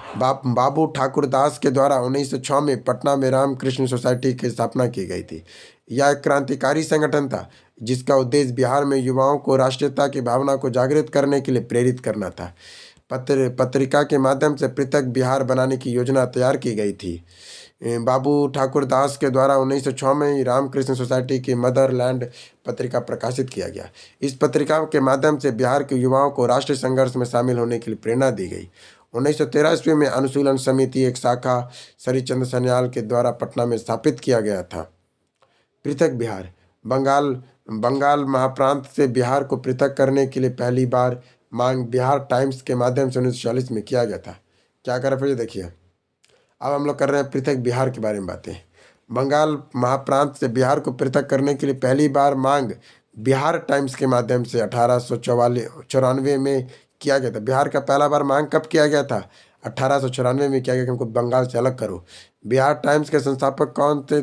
S1: बाबू ठाकुर दास के द्वारा 1906 में पटना में रामकृष्ण सोसाइटी की स्थापना की गई थी। यह एक क्रांतिकारी संगठन था जिसका उद्देश्य बिहार में युवाओं को राष्ट्रीयता की भावना को जागृत करने के लिए प्रेरित करना था। पत्रिका के माध्यम से पृथक बिहार बनाने की योजना तैयार की गई थी। बाबू ठाकुर दास के द्वारा 1906 में ही रामकृष्ण सोसाइटी की मदरलैंड पत्रिका प्रकाशित किया गया। इस पत्रिका के माध्यम से बिहार के युवाओं को राष्ट्रीय संघर्ष में शामिल होने के लिए प्रेरणा दी गई। 1913 ईस्वी में अनुशीलन समिति एक शाखा श्रीचंद्र सन्याल के द्वारा पटना में स्थापित किया गया था। पृथक बिहार बंगाल बंगाल महाप्रांत से बिहार को पृथक करने के लिए पहली बार मांग बिहार टाइम्स के माध्यम से 1940 में किया गया था। क्या करें फिर देखिए, अब हम लोग कर रहे हैं पृथक बिहार के बारे में बातें। बंगाल महाप्रांत से बिहार को पृथक करने के लिए पहली बार मांग बिहार टाइम्स के माध्यम से 1894 में किया गया था। बिहार का पहला बार मांग कब किया गया था? 1894 में किया गया कि हमको बंगाल से अलग करो। बिहार टाइम्स के संस्थापक कौन थे?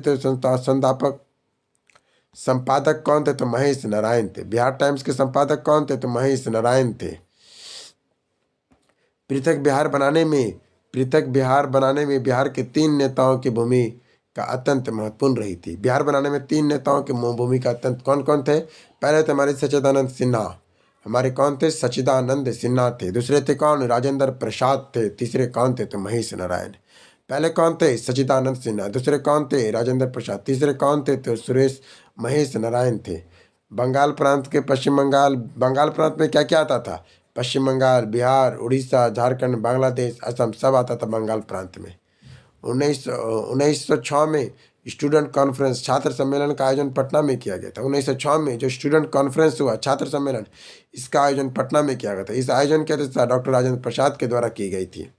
S1: संपादक कौन थे? तो महेश नारायण थे। बिहार टाइम्स के संपादक कौन थे? तो महेश नारायण थे। पृथक बिहार बनाने में बिहार के 3 नेताओं की भूमिका अत्यंत महत्वपूर्ण रही थी। बिहार बनाने में 3 नेताओं की भूमिका अत्यंत कौन कौन थे? पहले थे हमारे सच्चिदानंद सिन्हा। हमारे कौन थे? सच्चिदानंद सिन्हा थे। दूसरे थे कौन? राजेंद्र प्रसाद थे। तीसरे कौन थे? तो महेश नारायण। पहले कौन थे? सच्चिदानंद सिन्हा। दूसरे कौन थे? राजेंद्र प्रसाद। तीसरे कौन थे? तो महेश नारायण थे। बंगाल प्रांत में क्या क्या आता था? पश्चिम बंगाल, बिहार, उड़ीसा, झारखंड, बांग्लादेश, असम सब आता था बंगाल प्रांत में। 1906 में स्टूडेंट कॉन्फ्रेंस छात्र सम्मेलन का आयोजन पटना में किया गया था। 1906 में जो स्टूडेंट कॉन्फ्रेंस हुआ, छात्र सम्मेलन, इसका आयोजन पटना में किया गया था। इस आयोजन की अध्यक्षता डॉक्टर राजेंद्र प्रसाद के द्वारा की गई थी।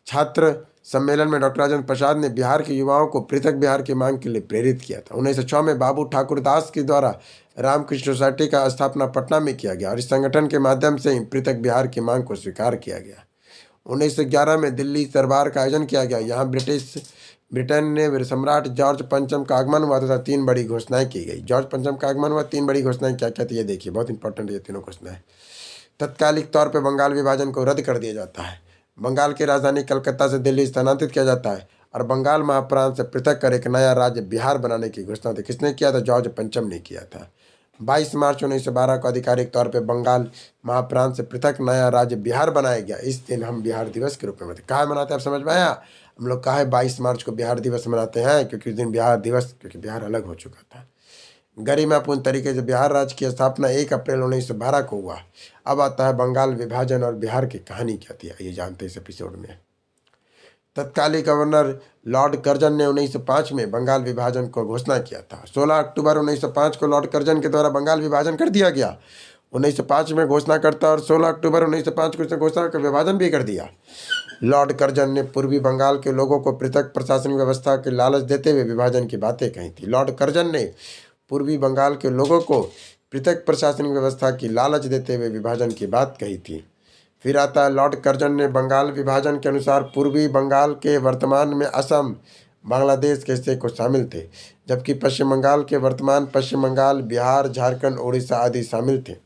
S1: छात्र सम्मेलन में डॉक्टर राजेंद्र प्रसाद ने बिहार के युवाओं को पृथक बिहार की मांग के लिए प्रेरित किया था। 1906 में बाबू ठाकुर दास के द्वारा रामकृष्ण सोसाइटी का स्थापना पटना में किया गया और इस संगठन के माध्यम से ही पृथक बिहार की मांग को स्वीकार किया गया। 1911 में दिल्ली दरबार का आयोजन किया गया। यहाँ ब्रिटेन ने सम्राट जॉर्ज पंचम का आगमन हुआ तथा 3 बड़ी घोषणाएं की गई। जॉर्ज पंचम का आगमन हुआ, 3 बड़ी घोषणाएं क्या क्या थी ये देखिए, बहुत इंपॉर्टेंट ये तीनों घोषणाएं। तत्कालिक तौर पर बंगाल विभाजन को रद्द कर दिया जाता है। बंगाल की राजधानी कलकत्ता से दिल्ली स्थानांतरित किया जाता है और बंगाल महाप्रांत से पृथक कर एक नया राज्य बिहार बनाने की घोषणा थी। किसने किया था? जॉर्ज पंचम ने किया था। 22 मार्च 1912 को आधिकारिक तौर पर बंगाल महाप्रांत से पृथक नया राज्य बिहार बनाया गया। इस दिन हम बिहार दिवस के रूप में कहा मनाते हैं, आप समझ में आया? हम लोग कहा है 22 मार्च को बिहार दिवस मनाते हैं क्योंकि उस दिन क्योंकि बिहार अलग हो चुका था। गरिमापूर्ण तरीके से बिहार राज्य की स्थापना 1 अप्रैल 1912 को हुआ। अब आता है बंगाल विभाजन और बिहार की कहानी क्या थी, ये जानते हैं इस एपिसोड में। तत्कालीन गवर्नर लॉर्ड कर्जन ने 1905 में बंगाल विभाजन को घोषणा किया था। 16 अक्टूबर 1905 को लॉर्ड कर्जन के द्वारा बंगाल विभाजन कर दिया गया। 1905 में घोषणा करता और 16 अक्टूबर 1905 को इसने घोषणा का विभाजन भी कर दिया। लॉर्ड कर्जन ने पूर्वी बंगाल के लोगों को पृथक प्रशासनिक व्यवस्था के लालच देते हुए विभाजन की बातें कही थी। लॉर्ड कर्जन ने पूर्वी बंगाल के लोगों को पृथक प्रशासनिक व्यवस्था की लालच देते हुए विभाजन की बात कही थी। फिर आता है लॉर्ड कर्जन ने बंगाल विभाजन के अनुसार पूर्वी बंगाल के वर्तमान में असम, बांग्लादेश के हिस्से को शामिल थे, जबकि पश्चिम बंगाल के वर्तमान पश्चिम बंगाल, बिहार, झारखंड, उड़ीसा आदि शामिल थे।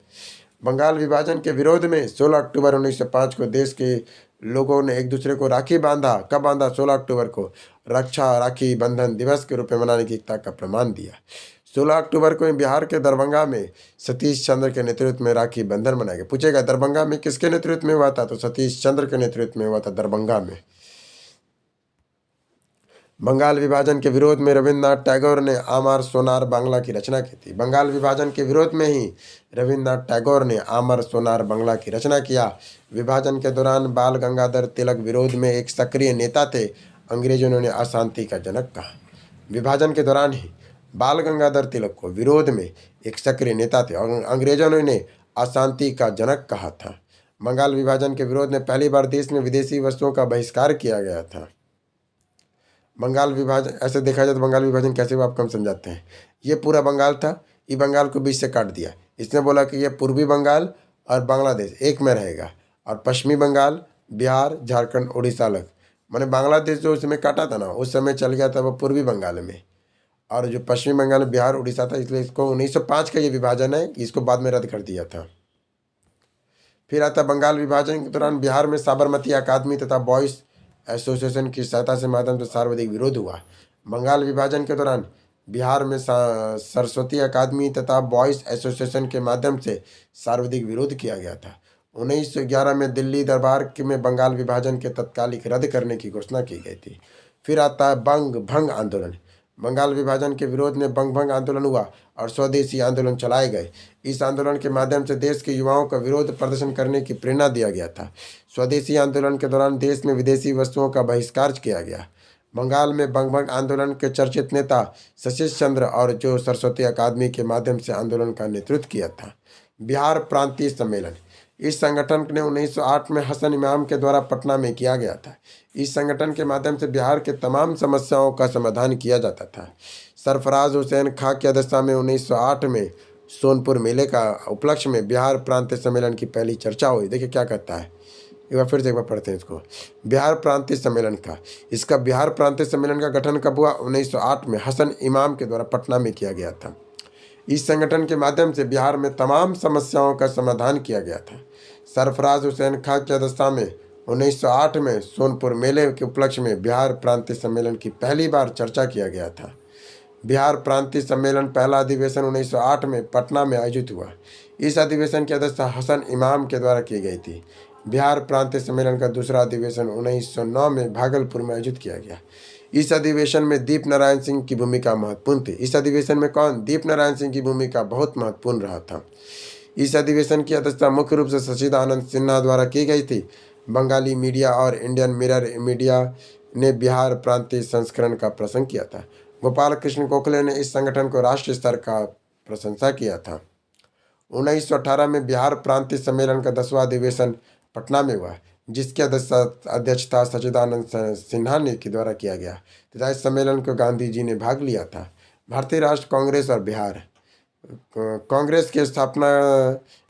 S1: बंगाल विभाजन के विरोध में 16 अक्टूबर 1905 को देश के लोगों ने एक दूसरे को राखी बांधा। कब बांधा? 16 अक्टूबर को रक्षा राखी बंधन दिवस के रूप में मनाने की एकता का प्रमाण दिया। 16 अक्टूबर को बिहार के दरभंगा में सतीश चंद्र के नेतृत्व में राखी बंधन मनाया गया। पूछेगा दरभंगा में किसके नेतृत्व में हुआ था? तो सतीश चंद्र के नेतृत्व में हुआ था दरभंगा में। बंगाल विभाजन के विरोध में रविन्द्रनाथ टैगोर ने आमर सोनार बांग्ला की रचना की थी। बंगाल विभाजन के विरोध में ही रविन्द्रनाथ टैगोर ने आमर सोनार बांग्ला की रचना किया। विभाजन के दौरान बाल गंगाधर तिलक विरोध में एक सक्रिय नेता थे। अंग्रेजों ने अशांति का जनक कहा। विभाजन के दौरान ही बाल गंगाधर तिलक को विरोध में एक सक्रिय नेता थे और अंग्रेजों ने अशांति का जनक कहा था। बंगाल विभाजन के विरोध में पहली बार देश में विदेशी वस्तुओं का बहिष्कार किया गया था। बंगाल विभाजन ऐसे देखा जाए तो बंगाल विभाजन कैसे हुआ आप कम समझाते हैं। ये पूरा बंगाल था, ये बंगाल को बीच से काट दिया। इसने बोला कि ये पूर्वी बंगाल और बांग्लादेश एक में रहेगा और पश्चिमी बंगाल, बिहार, झारखंड, उड़ीसा अलग। मैंने बांग्लादेश जो उस समय काटा था ना, उस समय चल गया था वो पूर्वी बंगाल में, और जो पश्चिमी बंगाल, बिहार, उड़ीसा था, इसलिए इसको 1905 का ये विभाजन है, इसको बाद में रद्द कर दिया था। फिर आता बंगाल विभाजन के दौरान बिहार में साबरमती अकादमी तथा बॉयज़ एसोसिएशन की सहायता से माध्यम से सर्वाधिक विरोध हुआ। बंगाल विभाजन के दौरान बिहार में सरस्वती अकादमी तथा बॉयज़ एसोसिएशन के माध्यम से सर्वाधिक विरोध किया गया था। 1911 में दिल्ली दरबार में बंगाल विभाजन के तत्कालिक रद्द करने की घोषणा की गई थी। फिर आता है बंग भंग आंदोलन। बंगाल विभाजन के विरोध में बंग भंग आंदोलन हुआ और स्वदेशी आंदोलन चलाए गए। इस आंदोलन के माध्यम से देश के युवाओं का विरोध प्रदर्शन करने की प्रेरणा दिया गया था। स्वदेशी आंदोलन के दौरान देश में विदेशी वस्तुओं का बहिष्कार किया गया। बंगाल में बंग भंग आंदोलन के चर्चित नेता सतीश चंद्र और जो सरस्वती अकादमी के माध्यम से आंदोलन का नेतृत्व किया था। बिहार प्रांतीय सम्मेलन। इस संगठन ने 1908 में हसन इमाम के द्वारा पटना में किया गया था। इस संगठन के माध्यम से बिहार के तमाम समस्याओं का समाधान किया जाता था। सरफराज हुसैन खां की अध्यक्षता में 1908 में सोनपुर मेले का उपलक्ष्य में बिहार प्रांतीय सम्मेलन की पहली चर्चा हुई। देखिए क्या कहता है, एक बार फिर से एक बार पढ़ते हैं इसको। बिहार प्रांतीय सम्मेलन का बिहार प्रांतीय सम्मेलन का गठन कब हुआ? 1908 में हसन इमाम के द्वारा पटना में किया गया था। इस संगठन के माध्यम से बिहार में तमाम समस्याओं का समाधान किया गया था। सरफराज हुसैन खां की अध्यक्षता में 1908 में सोनपुर मेले के उपलक्ष्य में बिहार प्रांतीय सम्मेलन की पहली बार चर्चा किया गया था। बिहार प्रांतीय सम्मेलन पहला अधिवेशन 1908 में पटना में आयोजित हुआ। इस अधिवेशन की अध्यक्षता हसन इमाम के द्वारा की गई थी। बिहार प्रांतीय सम्मेलन का दूसरा अधिवेशन 1909 में भागलपुर में आयोजित किया गया। इस अधिवेशन में दीप नारायण सिंह की भूमिका महत्वपूर्ण थी। इस अधिवेशन में कौन? दीप नारायण सिंह की भूमिका बहुत महत्वपूर्ण रहा था। इस अधिवेशन की अध्यक्षता मुख्य रूप से सच्चिदानंद सिन्हा द्वारा की गई थी। बंगाली मीडिया और इंडियन मिरर मीडिया ने बिहार प्रांतीय संस्करण का प्रसंग किया था। गोपाल कृष्ण गोखले ने इस संगठन को राष्ट्रीय स्तर का प्रशंसा किया था। 1918 में बिहार प्रांतीय सम्मेलन का 10वां अधिवेशन पटना में हुआ, जिसकी अध्यक्षता सच्चिदानंद सिन्हा ने के द्वारा किया गया तथा इस सम्मेलन को गांधी जी ने भाग लिया था। भारतीय राष्ट्र कांग्रेस और बिहार कांग्रेस की स्थापना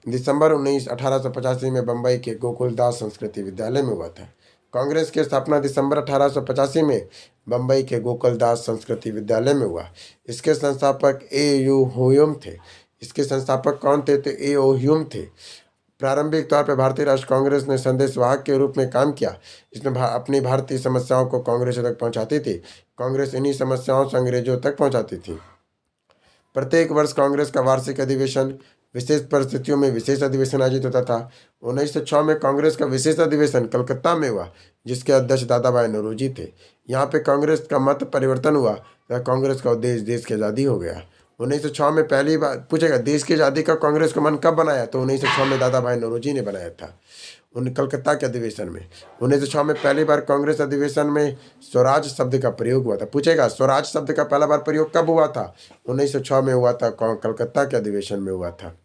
S1: दिसंबर 1885 में बम्बई के गोकुलदास संस्कृति विद्यालय में हुआ था। कांग्रेस की स्थापना दिसंबर 1885 में बम्बई के गोकुलदास संस्कृति विद्यालय में हुआ। इसके संस्थापक ए.यू. ह्यूम थे। इसके संस्थापक कौन थे? तो ए.ओ. ह्यूम थे। प्रारंभिक तौर पर भारतीय राष्ट्र कांग्रेस ने संदेशवाहक के रूप में काम किया। इसमें अपनी भारतीय समस्याओं को कांग्रेस तक पहुंचाती थी। कांग्रेस इन्हीं समस्याओं से अंग्रेजों तक पहुंचाती थी। प्रत्येक वर्ष कांग्रेस का वार्षिक अधिवेशन विशेष परिस्थितियों में विशेष अधिवेशन आयोजित होता था। 1906 में कांग्रेस का विशेष अधिवेशन कलकत्ता में हुआ, जिसके अध्यक्ष दादा भाई नौरोजी थे। यहाँ पे कांग्रेस का मत परिवर्तन हुआ तथा कांग्रेस का उद्देश्य देश की आज़ादी हो गया। 1906 में पहली बार पूछेगा देश की आज़ादी का कांग्रेस का मन कब बनाया? तो 1906 में दादा भाई नौरोजी ने बनाया था कलकत्ता के अधिवेशन में। 1906 में पहली बार कांग्रेस अधिवेशन में स्वराज शब्द का प्रयोग हुआ था। पूछेगा स्वराज शब्द का पहला बार प्रयोग कब हुआ था? 1906 में हुआ था, कलकत्ता के अधिवेशन में हुआ था।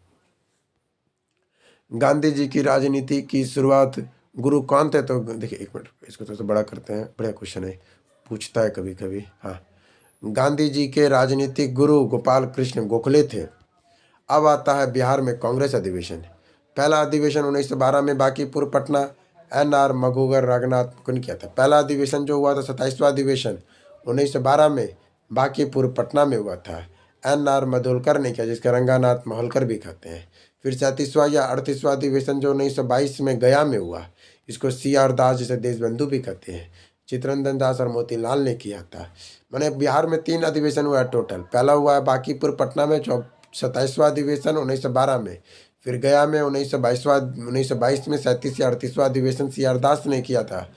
S1: गांधी जी की राजनीति की शुरुआत गुरु कौन थे? तो देखिए एक मिनट, इसको थोड़ा सा बड़ा करते हैं, बड़ा क्वेश्चन है, पूछता है कभी कभी। हाँ, गांधी जी के राजनीतिक गुरु गोपाल कृष्ण गोखले थे। अब आता है बिहार में कांग्रेस अधिवेशन। पहला अधिवेशन 1912 में बांकीपुर पटना एन.आर. मघुगर रघुनाथ ने किया था। पहला अधिवेशन जो हुआ था 27वां अधिवेशन 1912 में बांकीपुर पटना में हुआ था। एन.आर. मधोलकर ने किया, जिसका रंगानाथ माहौलकर भी कहते हैं। फिर 37वां या 38वां अधिवेशन जो 1922 में गया में हुआ, इसको C.R. दास जिसे देशबंधु भी कहते हैं, चित्तरंजन दास और मोतीलाल ने किया था। मैंने बिहार में 3 अधिवेशन हुआ टोटल। पहला हुआ है बांकीपुर पटना में 27वां अधिवेशन 1912 में। फिर गया में 1922 में 37 या 38वां अधिवेशन C.R. दास ने किया था।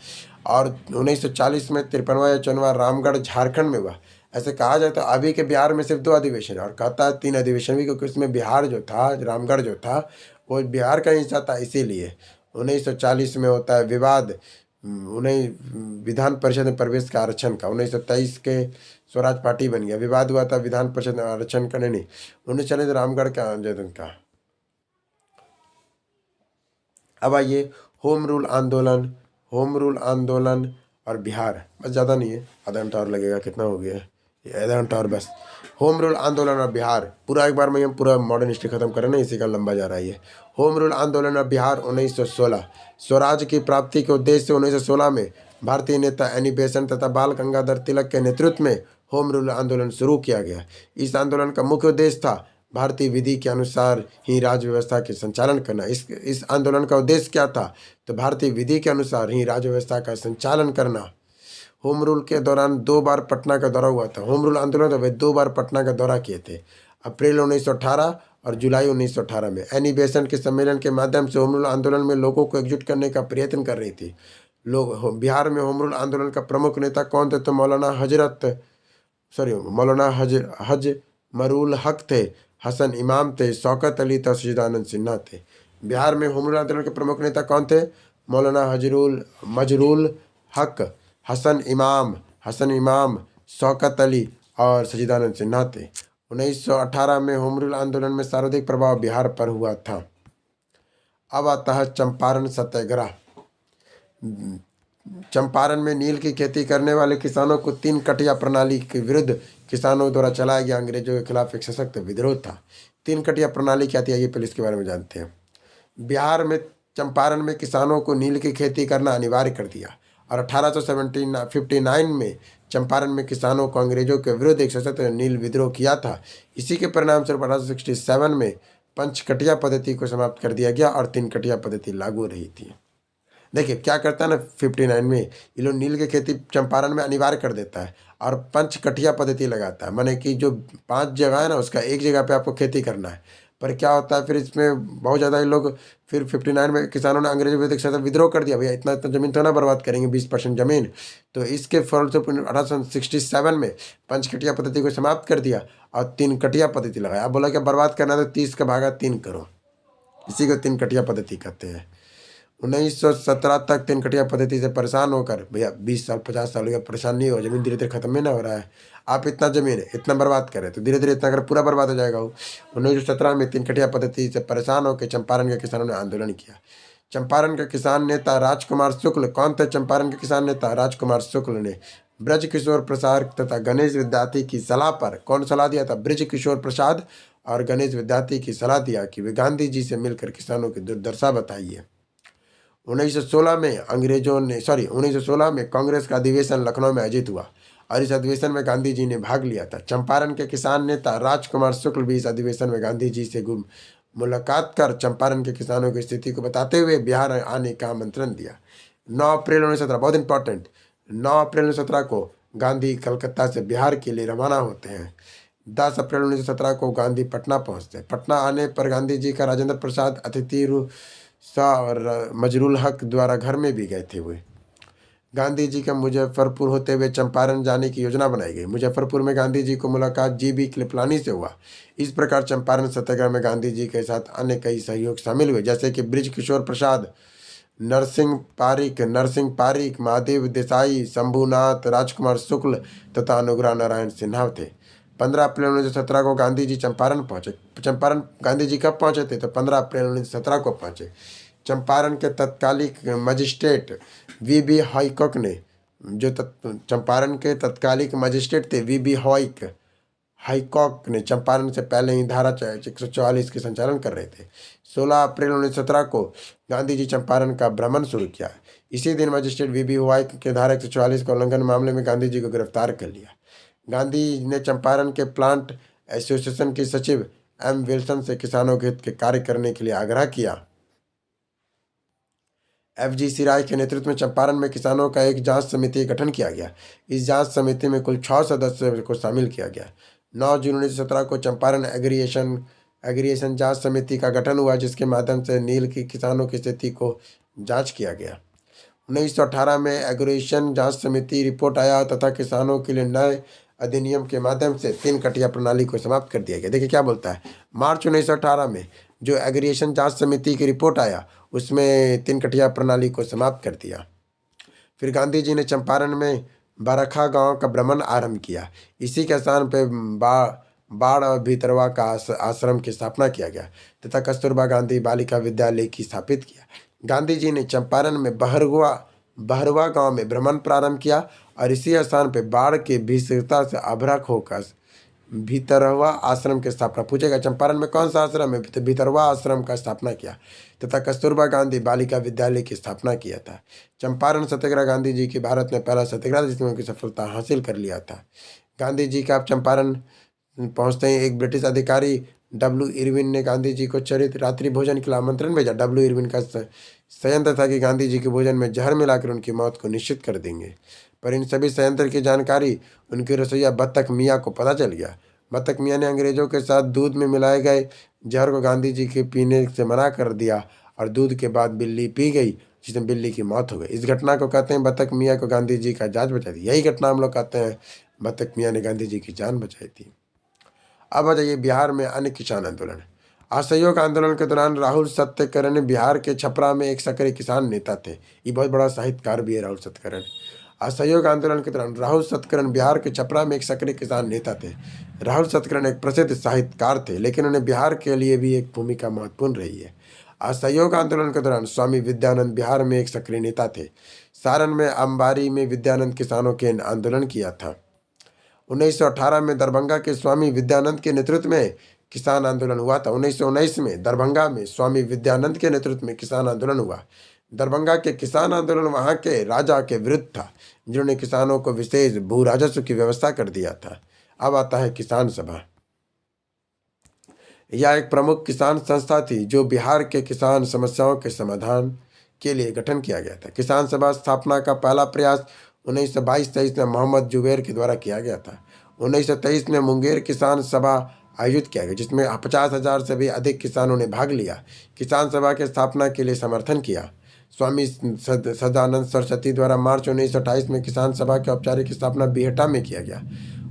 S1: और 1940 में 53वां या 54वां रामगढ़ झारखंड में हुआ। ऐसे कहा जाए तो अभी के बिहार में सिर्फ 2 अधिवेशन है, और कहता है 3 अधिवेशन भी, क्योंकि उसमें बिहार जो था, रामगढ़ जो था, वो बिहार का हिस्सा था। इसीलिए 1940 में होता है विवाद उन्हें विधान परिषद में प्रवेश का आरक्षण का। 1923 के स्वराज पार्टी बन गया, विवाद हुआ था विधान परिषद में आरक्षण का। नहीं 1940 रामगढ़ का आंदोलन का। अब आइए होम रूल आंदोलन और बिहार। बस ज़्यादा नहीं है, आधा घंटा और लगेगा। कितना हो गया? आधा घंटा और बस। होम रूल आंदोलन और बिहार पूरा एक बार में हम पूरा मॉडर्न हिस्ट्री खत्म करें ना, इसी का लंबा जा रहा है ये। होम रूल आंदोलन और बिहार 1916। स्वराज की प्राप्ति के उद्देश्य से 1916 में भारतीय नेता एनी बेसेंट तथा बाल गंगाधर तिलक के नेतृत्व में होम रूल आंदोलन शुरू किया गया। इस आंदोलन का मुख्य उद्देश्य था भारतीय विधि के अनुसार ही राज्य व्यवस्था के संचालन करना। इस आंदोलन का उद्देश्य क्या था? तो भारतीय विधि के अनुसार ही राज्य व्यवस्था का संचालन करना। होम रूल के दौरान 2 बार पटना का दौरा हुआ था। होम रूल आंदोलन वे 2 बार पटना का दौरा किए थे, अप्रैल 1918 और जुलाई 1918 में। एनी बेसेंट के सम्मेलन के माध्यम से होम रूल आंदोलन में लोगों को एकजुट करने का प्रयत्न कर रही थी। बिहार में होम रूल आंदोलन का प्रमुख नेता कौन थे? तो मौलाना हज मरूल हक थे, हसन इमाम थे, शौकत अली थे, सच्चिदानंद सिन्हा थे। बिहार में होम रूल आंदोलन के प्रमुख नेता कौन थे? मौलाना मजरूल हक, हसन इमाम, शौकत अली और सच्चिदानंद सिन्हा थे। 1918 में होम रूल आंदोलन में सर्वाधिक प्रभाव बिहार पर हुआ था। अब आता है चंपारण सत्याग्रह। चंपारण में नील की खेती करने वाले किसानों को 3 कटिया प्रणाली के विरुद्ध किसानों द्वारा चलाया गया अंग्रेजों के खिलाफ एक सशक्त विद्रोह था। 3 कटिया प्रणाली क्या थी, आइए पहले इसके बारे में जानते हैं। बिहार में चंपारण में किसानों को नील की खेती करना अनिवार्य कर दिया और 1859 में चंपारण में किसानों को अंग्रेजों के विरुद्ध एक सशक्त नील विद्रोह किया था। इसी के परिणाम स्वरूप 1867 में 5 कटिया पद्धति को समाप्त कर दिया गया और 3 कटिया पद्धति लागू रही थी। देखिए क्या करता है ना, 59 में ये लोग नील की खेती चंपारण में अनिवार्य कर देता है और 5 कटिया पद्धति लगाता है, माने कि जो 5 जगह है ना उसका एक जगह पे आपको खेती करना है। पर क्या होता है फिर इसमें बहुत ज़्यादा लोग फिर 59 में किसानों ने अंग्रेजों के विरुद्ध विद्रोह कर दिया, भैया इतना इतना ज़मीन तो ना बर्बाद करेंगे, 20% ज़मीन। तो इसके फलस्वरूप 1867 में 5 कटिया पद्धति को समाप्त कर दिया और 3 कटिया पद्धति लगाया। अब बोला कि बर्बाद करना तो 30 का भागा 3 करो, इसी को 3 कटिया पद्धति कहते हैं। 1917 तक 3 कटिया पद्धति से परेशान होकर, भैया 20 साल 50 साल हो गया, परेशान नहीं हो, जमीन धीरे धीरे खत्म ही ना हो रहा है, आप इतना जमीन है इतना बर्बाद करें तो धीरे धीरे इतना अगर पूरा बर्बाद हो जाएगा। 1917 में 3 कटिया पद्धति से परेशान होकर चंपारण के किसानों ने आंदोलन किया। चंपारण के किसान नेता राजकुमार शुक्ल, कौन थे चंपारण के किसान नेता? राजकुमार शुक्ल ने ब्रज किशोर प्रसाद तथा गणेश विद्यार्थी की सलाह पर, कौन सलाह दिया था? ब्रज किशोर प्रसाद और गणेश विद्यार्थी की सलाह दिया कि वे गांधी जी से मिलकर किसानों की दुर्दशा बताइए। 1916 में कांग्रेस का अधिवेशन लखनऊ में आयोजित हुआ और इस अधिवेशन में गांधी जी ने भाग लिया था। चंपारण के किसान नेता राजकुमार शुक्ल भी इस अधिवेशन में गांधी जी से मुलाकात कर चंपारण के किसानों की स्थिति को बताते हुए बिहार आने का आमंत्रण दिया। 9 अप्रैल 1917, बहुत इंपॉर्टेंट, 9 अप्रैल 1917 को गांधी कलकत्ता से बिहार के लिए रवाना होते हैं। 10 अप्रैल 1917 को गांधी पटना पहुंचते हैं। पटना आने पर गांधी जी का राजेंद्र प्रसाद अतिथि शाह और मजरूल हक द्वारा घर में भी गए थे। वे गांधी जी का मुजफ्फरपुर होते हुए चंपारण जाने की योजना बनाई गई। मुजफ्फरपुर में गांधी जी को मुलाकात जी.बी. कृपलानी से हुआ। इस प्रकार चंपारण सत्याग्रह में गांधी जी के साथ अन्य कई सहयोग शामिल हुए, जैसे कि ब्रिज किशोर प्रसाद, नरसिंह पारिक, महादेव देसाई, शंभुनाथ, राजकुमार शुक्ल तथा अनुग्रह नारायण सिन्हा थे। 15 अप्रैल 1917 को गांधी जी चंपारण पहुंचे। चंपारण गांधी जी कब पहुंचे थे? तो 15 अप्रैल 1917 को पहुंचे। चंपारण के तत्कालिक मजिस्ट्रेट वी.बी. हॉयकॉक ने, जो चंपारण के तत्कालिक मजिस्ट्रेट थे वी.बी. हाईकॉक ने चंपारण से पहले ही धारा 144 के संचालन कर रहे थे। 16 अप्रैल 1917 को गांधी जी चंपारण का भ्रमण शुरू किया। इसी दिन मजिस्ट्रेट वी.बी. हाईकॉक के धारा 144 के उल्लंघन मामले में गांधी जी को गिरफ्तार कर लिया। गांधी ने चंपारण के प्लांट एसोसिएशन के सचिव एम. विल्सन से किसानों के हित के कार्य करने के लिए आग्रह किया। F.G. राय के नेतृत्व में चंपारण में किसानों का एक जांच समिति का गठन किया गया। इस जांच समिति में कुल 6 सदस्यों को शामिल किया गया। 9 जून 1917 को चंपारण एग्रीएशन जांच समिति का गठन हुआ, जिसके माध्यम से नील की किसानों की स्थिति को जांच किया गया। 1918 में एग्रीएशन जांच समिति रिपोर्ट आया तथा किसानों के लिए नए अधिनियम के माध्यम से 3 कटिया प्रणाली को समाप्त कर दिया गया। देखिए क्या बोलता है, मार्च 1918 में जो एग्रीएशन जांच समिति की रिपोर्ट आया उसमें 3 कटिया प्रणाली को समाप्त कर दिया। फिर गांधी जी ने चंपारण में बरखा गांव का भ्रमण आरंभ किया। इसी के स्थान पर बाढ़ और भीतरवा का आश्रम की स्थापना किया गया तथा कस्तूरबा गांधी बालिका विद्यालय की स्थापित किया। गांधी जी ने चंपारण में बहरवा गांव में भ्रमण प्रारंभ किया और इसी स्थान पर बाढ़ की भीषणता से अभ्रक होकर भीतरवा आश्रम की स्थापना। पूछेगा चंपारण में कौन सा आश्रम है? तो भीतरवा आश्रम का स्थापना किया तथा कस्तूरबा गांधी बालिका विद्यालय की स्थापना किया था। चंपारण सत्याग्रह गांधी जी की भारत में पहला सत्याग्रह जिसमें उनकी सफलता हासिल कर लिया था। गांधी जी का चंपारण पहुंचते ही एक ब्रिटिश अधिकारी डब्ल्यू इरविन ने गांधी जी को चरित्र रात्रि भोजन के लिए आमंत्रण भेजा। डब्ल्यू इरविन का संयंत्र था कि गांधी जी के भोजन में जहर मिलाकर उनकी मौत को निश्चित कर देंगे, पर इन सभी संयंत्र की जानकारी उनके रसोईया बत्तख मियाँ को पता चल गया। बत्तख मियाँ ने अंग्रेजों के साथ दूध में मिलाए गए जहर को गांधी जी के पीने से मना कर दिया और दूध के बाद बिल्ली पी गई, जिसमें बिल्ली की मौत हो गई। इस घटना को कहते हैं बत्तख मियाँ को गांधी जी का जान बचा दी। यही घटना हम लोग कहते हैं बत्तख मियाँ ने गांधी जी की जान बचाई थी। अब आ जाइए बिहार में अन्य किसान आंदोलन। असहयोग आंदोलन के दौरान राहुल सत्यकरण बिहार के छपरा में एक सक्रिय किसान नेता थे। ये बहुत बड़ा साहित्यकार भी है राहुल सत्यकरण। असहयोग आंदोलन के दौरान राहुल सत्यकरण बिहार के छपरा में एक सक्रिय किसान नेता थे। राहुल सत्यकरण एक प्रसिद्ध साहित्यकार थे, लेकिन उन्हें बिहार के लिए भी एक भूमिका महत्वपूर्ण रही है। असहयोग आंदोलन के दौरान स्वामी विद्यानंद बिहार में एक सक्रिय नेता थे। सारण में अंबारी में विद्यानंद किसानों के आंदोलन किया था। 1918 में दरभंगा के स्वामी विद्यानंद के नेतृत्व में किसान आंदोलन हुआ था। 1919 में दरभंगा में स्वामी विद्यानंद के नेतृत्व में किसान आंदोलन हुआ। दरभंगा के किसान आंदोलन वहां के राजा के विरुद्ध था, जिन्होंने किसानों को विशेष भू राजस्व की व्यवस्था कर दिया था। अब आता है किसान सभा। यह एक प्रमुख किसान संस्था थी जो बिहार के किसान समस्याओं के समाधान के लिए गठन किया गया था। किसान सभा स्थापना का पहला प्रयास 1922-23 में मोहम्मद जुबैर के द्वारा किया गया था। 1923 में मुंगेर किसान सभा आयोजित किया गया, जिसमें 50,000 से भी अधिक किसानों ने भाग लिया। किसान सभा की स्थापना के लिए समर्थन किया। स्वामी सदानंद सरस्वती द्वारा मार्च 1928 में किसान सभा की औपचारिक स्थापना बीहटा में किया गया।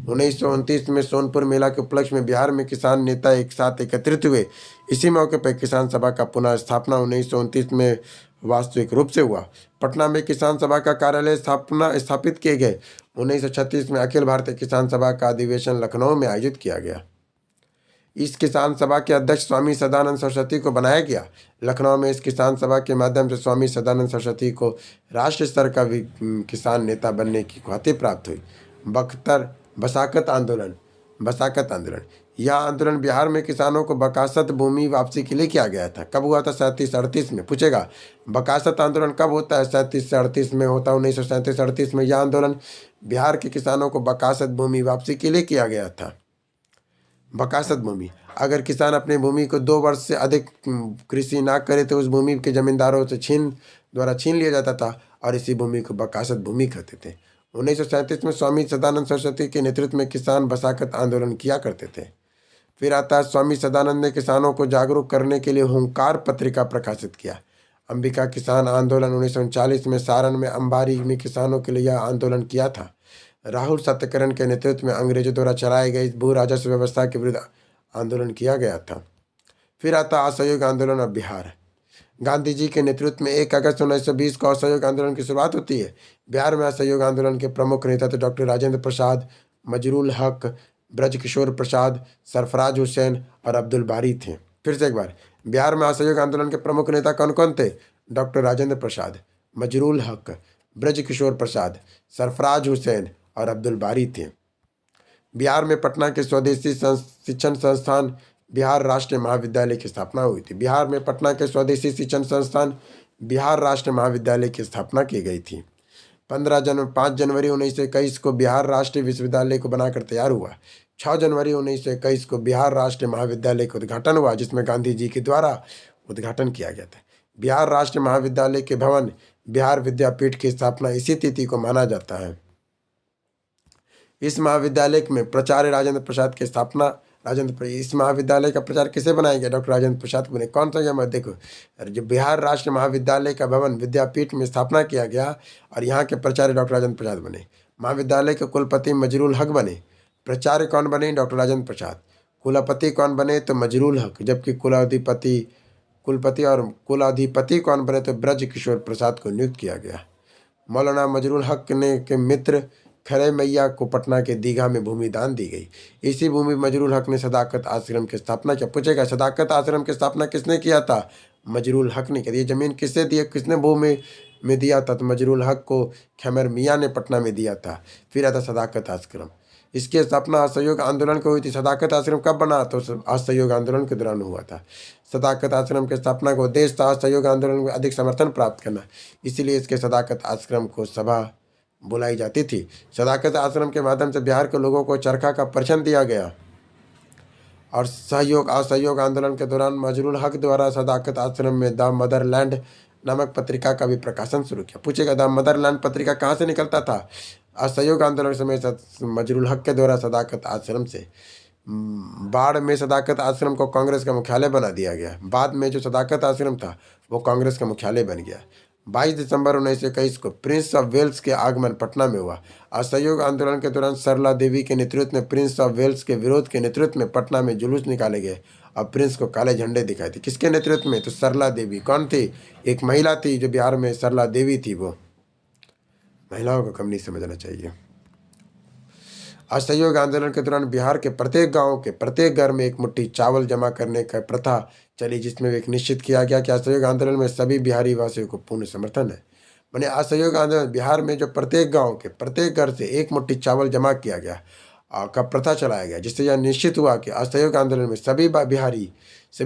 S1: 1929 में सोनपुर मेला के उपलक्ष्य में बिहार में किसान नेता एक साथ एकत्रित हुए। इसी मौके पर किसान सभा का पुनः स्थापना 1929 में वास्तविक रूप से हुआ। पटना में किसान सभा का कार्यालय स्थापित किए गए। 1936 में अखिल भारतीय किसान सभा का अधिवेशन लखनऊ में आयोजित किया गया। इस किसान सभा के अध्यक्ष स्वामी सदानंद सरस्वती को बनाया गया। लखनऊ में इस किसान सभा के माध्यम से स्वामी सदानंद सरस्वती को राष्ट्रीय स्तर का किसान नेता बनने की ख्याति प्राप्त हुई। बसाकत आंदोलन यह आंदोलन बिहार में किसानों को बकासत भूमि वापसी के लिए किया गया था। कब हुआ था? 37-38 में। पूछेगा बकासत आंदोलन कब होता है? 37 से 38 में होता है। 1937-38 में यह आंदोलन बिहार के किसानों को बकासत भूमि वापसी के लिए किया गया था। बकासत भूमि, अगर किसान अपनी भूमि को 2 वर्ष से अधिक कृषि ना करे तो उस भूमि के जमींदारों से छीन लिया जाता था और इसी भूमि को बकासत भूमि कहते थे। 1937 में स्वामी सदानंद सरस्वती के नेतृत्व में किसान बसाकत आंदोलन किया करते थे। फिर आता है स्वामी सदानंद ने किसानों को जागरूक करने के लिए हुंकार पत्रिका प्रकाशित किया। अंबिका किसान आंदोलन 1939 में सारण में अंबारी में किसानों के लिए यह आंदोलन किया था। राहुल सत्यकरण के नेतृत्व में अंग्रेजों द्वारा चलाए गए इस भू राजस्व व्यवस्था के विरुद्ध आंदोलन किया गया था। फिर आता असहयोग आंदोलन ऑफ बिहार। गांधी जी के नेतृत्व में 1 अगस्त 1920 को असहयोग आंदोलन की शुरुआत होती है। बिहार में असहयोग आंदोलन के प्रमुख नेता थे डॉक्टर राजेंद्र प्रसाद, मजरूल हक, ब्रजकिशोर प्रसाद, सरफराज हुसैन और अब्दुल बारी थे। फिर से एक बार, बिहार में असहयोग आंदोलन के प्रमुख नेता कौन कौन थे? डॉक्टर राजेंद्र प्रसाद, मजरूल हक, ब्रजकिशोर प्रसाद, सरफराज हुसैन और अब्दुल बारी थे। बिहार में पटना के स्वदेशी शिक्षण संस्थान बिहार राष्ट्रीय महाविद्यालय की स्थापना हुई थी। बिहार में पटना के स्वदेशी शिक्षण संस्थान बिहार राष्ट्रीय महाविद्यालय की स्थापना की गई थी। 5 जनवरी 1921 को बिहार राष्ट्रीय विश्वविद्यालय को बनाकर तैयार हुआ। 6 जनवरी 1921 को बिहार राष्ट्रीय महाविद्यालय का उद्घाटन हुआ, जिसमें गांधी जी के द्वारा उद्घाटन किया गया था। बिहार राष्ट्रीय महाविद्यालय के भवन बिहार विद्यापीठ की स्थापना इसी तिथि को माना जाता है। इस महाविद्यालय में प्राचार्य राजेंद्र प्रसाद की स्थापना इस महाविद्यालय का प्रचार किसे बनाया गया? डॉक्टर राजेंद्र प्रसाद को बने। कौन सा यह देखो, जो बिहार राष्ट्रीय महाविद्यालय का भवन विद्यापीठ में स्थापना किया गया और यहाँ के प्राचार्य डॉक्टर राजेंद्र प्रसाद बने। महाविद्यालय के कुलपति मजरूल हक बने। प्राचार्य कौन बने? डॉक्टर राजेंद्र प्रसाद। कुलपति कौन बने? तो मजरूल हक। जबकि कुलपति और कुलाधिपति कौन बने? तो ब्रज किशोर प्रसाद को नियुक्त किया गया। मौलाना मजरूल हक ने के मित्र खरे मैया को पटना के दीघा में भूमि दान दी गई। इसी भूमि मजरूल हक ने सदाकत आश्रम की स्थापना किया। पूछेगा सदाकत आश्रम की स्थापना किसने किया था? मजरूल हक ने। ये जमीन किससे दिया, किसने भूमि में दिया था? तो मजरूल हक को खैमर मियाँ ने पटना में दिया था। फिर आता सदाकत आश्रम। इसकी स्थापना असहयोग आंदोलन को हुई थी। सदाकत आश्रम कब बना? तो असहयोग आंदोलन के दौरान हुआ था। सदाकत आश्रम की स्थापना का उद्देश्य था असहयोग आंदोलन में अधिक समर्थन प्राप्त करना, इसीलिए इसके सदाकत आश्रम को सभा बुलाई जाती थी। सदाकत आश्रम के माध्यम से बिहार के लोगों को चरखा का प्रशिक्षण दिया गया। और असहयोग आंदोलन के दौरान मजरुल हक द्वारा सदाकत आश्रम में द मदरलैंड नामक पत्रिका का भी प्रकाशन शुरू किया। पूछेगा द मदरलैंड पत्रिका कहाँ से निकलता था? असहयोग आंदोलन के समय मजरुल हक के द्वारा सदाकत आश्रम से। बाढ़ में सदाकत आश्रम को कांग्रेस का मुख्यालय बना दिया गया। बाद में जो सदाकत आश्रम था वो कांग्रेस का मुख्यालय बन गया। 22 दिसंबर 1921 को प्रिंस ऑफ वेल्स के आगमन पटना में हुआ। असहयोग आंदोलन के दौरान सरला देवी के नेतृत्व में प्रिंस ऑफ वेल्स के विरोध के नेतृत्व में पटना में जुलूस निकाले गए और प्रिंस को काले झंडे दिखाए थे। किसके नेतृत्व में? तो सरला देवी। कौन थी? एक महिला थी जो बिहार में सरला देवी थी। वो महिलाओं को कम नहीं समझना चाहिए। असहयोग आंदोलन के दौरान बिहार के प्रत्येक गांव के प्रत्येक घर में एक मुट्ठी चावल जमा करने का प्रथा चली, जिसमें एक निश्चित किया गया कि असहयोग आंदोलन में सभी बिहारी वासियों को पूर्ण समर्थन है। मैंने असहयोग आंदोलन बिहार में जो प्रत्येक गांव के प्रत्येक घर से एक मुट्ठी चावल जमा किया गया का प्रथा चलाया गया, जिससे यह निश्चित हुआ कि असहयोग आंदोलन में सभी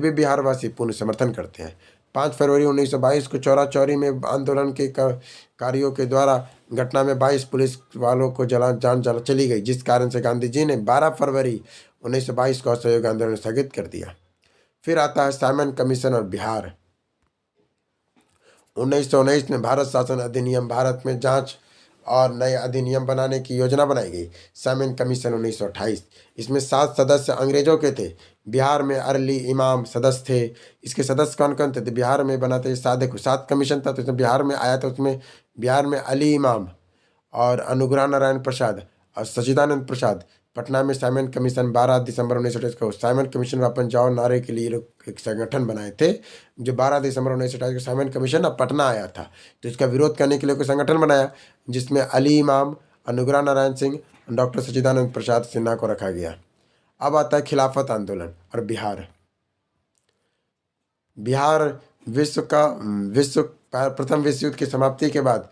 S1: बिहारवासी पूर्ण समर्थन करते हैं। 5 फरवरी 1922 को चौरा चौरी में आंदोलन के कार्यों के द्वारा घटना में 22 पुलिस वालों को जान चली गई, जिस कारण से गांधी जी ने 12 फरवरी 1922 को असहयोग आंदोलन स्थगित कर दिया। फिर आता है साइमन कमीशन और बिहार। 1919 में भारत शासन अधिनियम, भारत में जांच और नए अधिनियम बनाने की योजना बनाई गई। Simon commission 1928। इसमें 7 सदस्य अंग्रेजों के थे। बिहार में अली इमाम सदस्य थे। इसके सदस्य कौन कौन थे? तो बिहार में बनाते 7 कमीशन था, तो इसमें बिहार में आया था। उसमें बिहार में अली इमाम और अनुग्रह नारायण प्रसाद और सच्चिदानंद प्रसाद। पटना में साइमन कमीशन 12 दिसंबर 1928 को साइमन कमीशन वापस जाओ नारे के लिए लोग एक संगठन बनाए थे। जो 12 दिसंबर 1928 को साइमन कमीशन अब पटना आया था, तो इसका विरोध करने के लिए कोई संगठन बनाया, जिसमें अली इमाम, अनुग्रह नारायण सिंह, डॉक्टर सच्चिदानंद प्रसाद सिन्हा को रखा गया। अब आता है खिलाफत आंदोलन और बिहार। बिहार प्रथम विश्व युद्ध की समाप्ति के बाद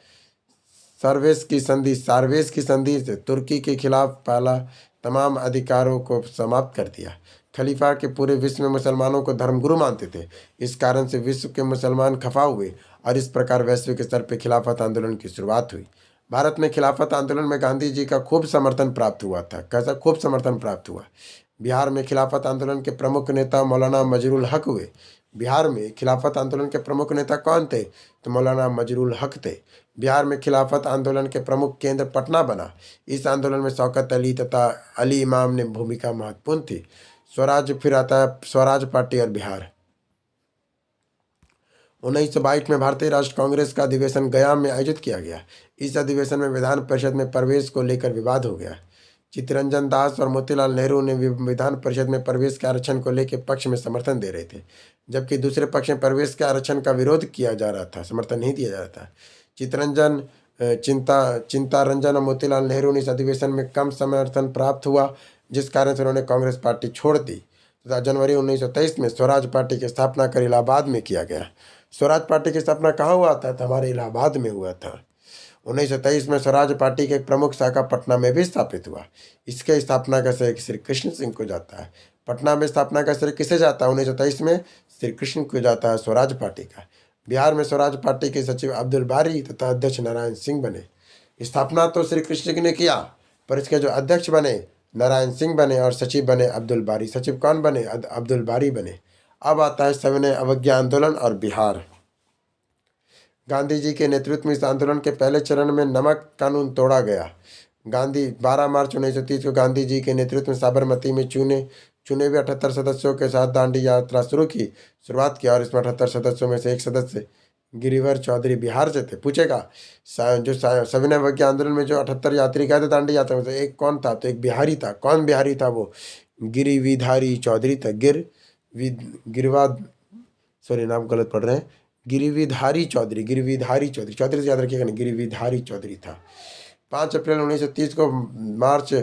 S1: सार्वेस की संधि से तुर्की के खिलाफ पहला तमाम अधिकारों को समाप्त कर दिया। खलीफा के पूरे विश्व में मुसलमानों को धर्मगुरु मानते थे। इस कारण से विश्व के मुसलमान खफा हुए और इस प्रकार वैश्विक स्तर पर खिलाफत आंदोलन की शुरुआत हुई। भारत में खिलाफत आंदोलन में गांधी जी का खूब समर्थन प्राप्त हुआ था। कैसा खूब समर्थन प्राप्त हुआ? बिहार में खिलाफत आंदोलन के प्रमुख नेता मौलाना मजरुल हक हुए। बिहार में खिलाफत आंदोलन के प्रमुख नेता कौन थे? तो मौलाना मजरुल हक थे। बिहार में खिलाफत आंदोलन के प्रमुख केंद्र पटना बना। इस आंदोलन में शौकत अली तथा अली इमाम ने भूमिका महत्वपूर्ण थी। फिर आता है स्वराज पार्टी और बिहार। 1922 में भारतीय राष्ट्र कांग्रेस का अधिवेशन गया में आयोजित किया गया। इस अधिवेशन में विधान परिषद में प्रवेश को लेकर विवाद हो गया। चित्तरंजन दास और मोतीलाल नेहरू ने विधान परिषद में प्रवेश के आरक्षण को लेकर पक्ष में समर्थन दे रहे थे, जबकि दूसरे पक्ष में प्रवेश के आरक्षण का विरोध किया जा रहा था, समर्थन नहीं दिया जा रहा था। चिंतारंजन और मोतीलाल नेहरू ने इस अधिवेशन में कम समर्थन प्राप्त हुआ, जिस कारण से उन्होंने कांग्रेस पार्टी छोड़ दी तथा जनवरी 1923 में स्वराज पार्टी की स्थापना कर इलाहाबाद में किया गया। स्वराज पार्टी की स्थापना कहाँ हुआ था? तो हमारे इलाहाबाद में हुआ था। 1923 में स्वराज पार्टी के एक प्रमुख शाखा पटना में भी स्थापित हुआ। इसके स्थापना का श्रेय श्री कृष्ण सिंह को जाता है। पटना में स्थापना का श्रेय किसे जाता है? 1923 में श्री कृष्ण को जाता है, स्वराज पार्टी का। बिहार में स्वराज पार्टी के सचिव अब्दुल बारी तथा अध्यक्ष नारायण सिंह बने। स्थापना तो श्री कृष्ण ने किया, पर इसके जो अध्यक्ष बने नारायण सिंह बने और सचिव बने अब्दुल बारी। सचिव कौन बने? अब्दुल बारी बने। अब आता है सविनय अवज्ञा आंदोलन और बिहार। गांधी जी के नेतृत्व में इस आंदोलन के पहले चरण में नमक कानून तोड़ा गया। 12 मार्च 1930 को गांधी जी के नेतृत्व में साबरमती में चुने हुए 78 सदस्यों के साथ दांडी यात्रा शुरुआत किया और इसमें 78 सदस्यों में से एक सदस्य गिरिवर चौधरी बिहार से थे। पूछेगा जो सविनय अवज्ञा आंदोलन में जो 78 यात्री गए थे दांडी यात्रा में से एक कौन था? तो एक बिहारी था। कौन बिहारी था? वो गिरिविधारी चौधरी था। नाम गलत पढ़ रहे हैं। गिरिविधारी चौधरी से याद रखिएगा ना, गिरिविधारी चौधरी था। 5 अप्रैल 1930 को मार्च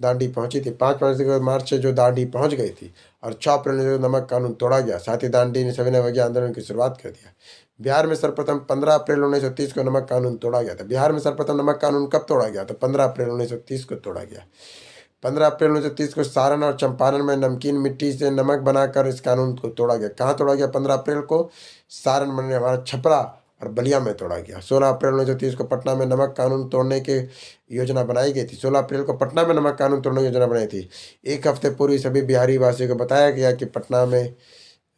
S1: दांडी पहुंची थी। 5 मार्च से जो दांडी पहुंच गई थी और 6 अप्रैल को नमक कानून तोड़ा गया। साथ ही दांडी ने सविनय अवज्ञा आंदोलन की शुरुआत कर दिया। बिहार में सर्वप्रथम 15 अप्रैल 1930 को नमक कानून तोड़ा गया था। बिहार में सर्वप्रथम नमक कानून कब तोड़ा गया? तो 15 अप्रैल 1930 को तोड़ा गया। 15 अप्रैल 1930 को सारण और चंपारण में नमकीन मिट्टी से नमक बनाकर इस कानून को तोड़ा गया। कहाँ तोड़ा गया? 15 अप्रैल को सारण में हमारा छपरा और बलिया में तोड़ा गया। 16 अप्रैल 1930 को पटना में नमक कानून तोड़ने की योजना बनाई गई थी। 16 अप्रैल को पटना में नमक कानून तोड़ने की योजना बनाई थी। एक हफ्ते पूर्व सभी बिहारी वासियों को बताया गया कि पटना में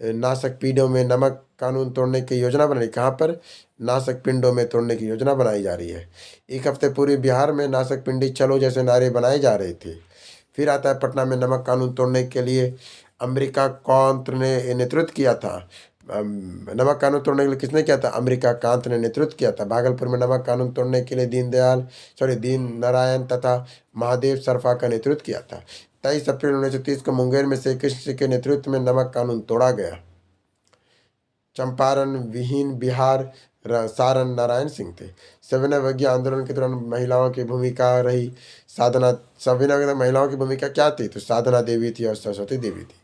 S1: नासक पिंडों में नमक कानून तोड़ने की योजना बनाई। कहाँ पर? नासक पिंडों में तोड़ने की योजना बनाई जा रही है। एक हफ्ते पूर्व बिहार में नासक पिंडी चलो जैसे नारे बनाए जा रहे थे। फिर आता है पटना में नमक कानून तोड़ने के लिए अमेरिका कांत ने नेतृत्व किया था। नमक कानून तोड़ने के लिए किसने किया था? अमेरिका कांत ने नेतृत्व किया था। भागलपुर में नमक कानून तोड़ने के लिए दीन नारायण तथा महादेव सरफा का नेतृत्व किया था। 23 अप्रैल 1930 को मुंगेर में श्री कृष्ण सिंह के नेतृत्व में नमक कानून तोड़ा गया। चंपारण विहीन बिहार सारण नारायण सिंह थे। सविनय अवज्ञा आंदोलन के दौरान महिलाओं की भूमिका रही। सविनय महिलाओं की भूमिका क्या थी? तो साधना देवी थी और सरस्वती देवी थी।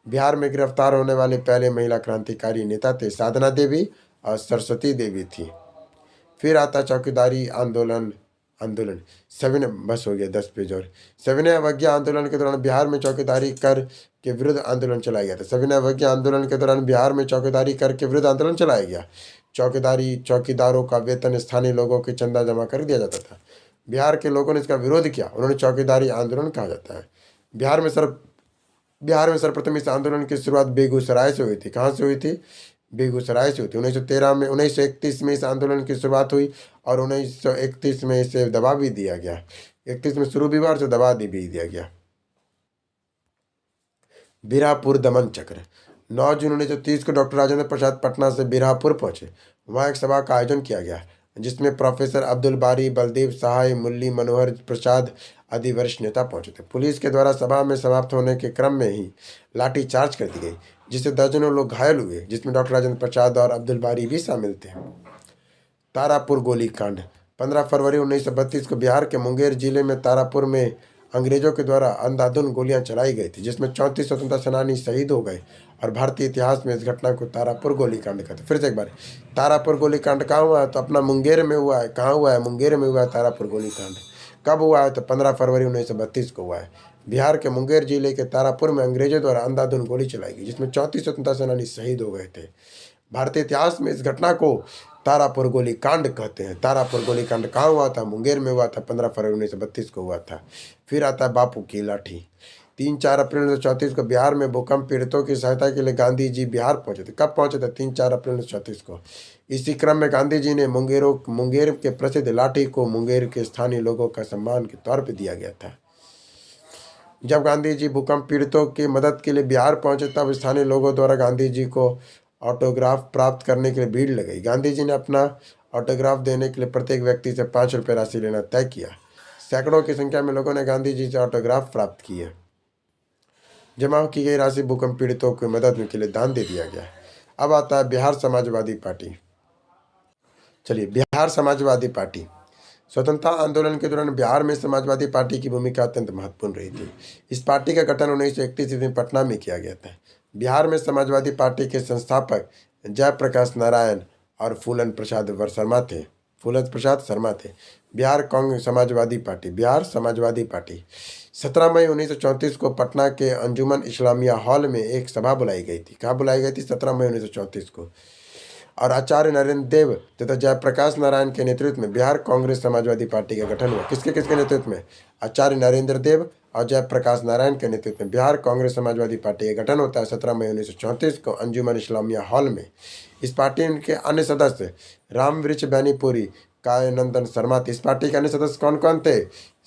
S1: बिहार में गिरफ्तार होने वाले पहले महिला क्रांतिकारी नेता थे। साधना देवी और सरस्वती देवी थी। फिर आता चौकीदारी आंदोलन आंदोलन सविनय बस हो गया 10 पेज और। सविनय अवज्ञा आंदोलन के दौरान बिहार में चौकीदारी कर के विरुद्ध आंदोलन चलाया गया था। सविनय अवज्ञा आंदोलन के दौरान बिहार में चौकीदारी कर के विरुद्ध आंदोलन चलाया गया। चौकीदारों का वेतन स्थानीय लोगों के चंदा जमा कर दिया जाता था। बिहार के लोगों ने इसका विरोध किया। उन्होंने चौकीदारी आंदोलन कहा जाता है। बिहार में सर्वप्रथम इस आंदोलन की शुरुआत बेगूसराय से हुई थी। कहाँ से हुई थी? बेगूसराय से हुई थी। 1931 में इस आंदोलन की शुरुआत हुई और 1931 में इसे दबा भी दिया गया। 31 में शुरू भी हुआ और इसे दबा भी दिया गया। बिरहापुर दमन चक्र 9 जून 1930 को डॉक्टर राजेंद्र प्रसाद पटना से बिरहापुर पहुंचे। वहां एक सभा का आयोजन किया गया जिसमें प्रोफेसर अब्दुल बारी, बलदेव सहाय, मुरली मनोहर प्रसाद आदि वरिष्ठ नेता पहुंचे थे। पुलिस के द्वारा सभा में समाप्त होने के क्रम में ही लाठी चार्ज कर दी गई जिससे दर्जनों लोग घायल हुए, जिसमें डॉक्टर राजेंद्र प्रसाद और अब्दुल बारी भी शामिल थे। तारापुर गोलीकांड 15 फरवरी 1932 को बिहार के मुंगेर जिले में तारापुर में अंग्रेजों के द्वारा अंधाधुंध गोलियां चलाई गई थी जिसमें 34 स्वतंत्रता सेनानी शहीद हो गए और भारतीय इतिहास में इस घटना को तारापुर गोलीकांड कहते हैं। फिर से एक बार, तारापुर गोलीकांड कहाँ हुआ है? तो अपना मुंगेर में हुआ है। कहाँ हुआ है? मुंगेर में हुआ है तारापुर गोलीकांड। कब हुआ है? तो 15 फरवरी 1932 को हुआ है। बिहार के मुंगेर जिले के तारापुर में अंग्रेजों द्वारा अंधाधुंध गोली चलाई गई जिसमें 34 स्वतंत्रता सेनानी शहीद हो गए थे। भारतीय इतिहास में इस घटना को तारापुर गोलीकांड कहते हैं। तारापुर गोलीकांड कहाँ हुआ था? मुंगेर में हुआ था। 15 फरवरी 1932 को हुआ था। फिर आता है बापू की लाठी 3-4 अप्रैल 1934 को बिहार में भूकंप पीड़ितों की सहायता के लिए गांधी जी बिहार पहुंचे थे। कब पहुंचे थे? 3-4 अप्रैल 1934 को। इसी क्रम में गांधी जी ने मुंगेर के प्रसिद्ध लाठी को मुंगेर के स्थानीय लोगों का सम्मान के तौर पर दिया गया था। जब गांधी जी भूकंप पीड़ितों की मदद के लिए बिहार पहुंचे तब स्थानीय लोगों द्वारा गांधी जी को ऑटोग्राफ प्राप्त करने के लिए भीड़ लगाई। गांधी जी ने अपना ऑटोग्राफ देने के लिए प्रत्येक व्यक्ति से 5 रुपये राशि लेना तय किया। सैकड़ों की संख्या में लोगों ने गांधी जी से ऑटोग्राफ प्राप्त किए। जमा की गई राशि भूकंप पीड़ितों की मदद के लिए दान दे दिया गया। अब आता है बिहार समाजवादी पार्टी। चलिए, बिहार समाजवादी पार्टी स्वतंत्रता आंदोलन के दौरान बिहार में समाजवादी पार्टी की भूमिका अत्यंत महत्वपूर्ण रही थी। इस पार्टी का गठन 1931 ईस्वी में पटना में किया गया था। बिहार में समाजवादी पार्टी के संस्थापक जयप्रकाश नारायण और फूलन प्रसाद शर्मा थे। बिहार समाजवादी पार्टी 17 मई 1934 को पटना के अंजुमन इस्लामिया हॉल में एक सभा बुलाई गई थी। कहाँ बुलाई गई थी? 17 मई 1934 को। और आचार्य नरेंद्र देव तथा जयप्रकाश नारायण के नेतृत्व में बिहार कांग्रेस समाजवादी पार्टी का गठन हुआ। किसके किसके नेतृत्व में? आचार्य नरेंद्र देव और जयप्रकाश नारायण के नेतृत्व में बिहार कांग्रेस समाजवादी पार्टी का गठन होता है 17 मई 1934 को अंजुमन इस्लामिया हॉल में। इस पार्टी के अन्य सदस्य रामवृक्ष बैनीपुरी, कायनंदन शर्मा थे। इस पार्टी के अन्य सदस्य कौन कौन थे?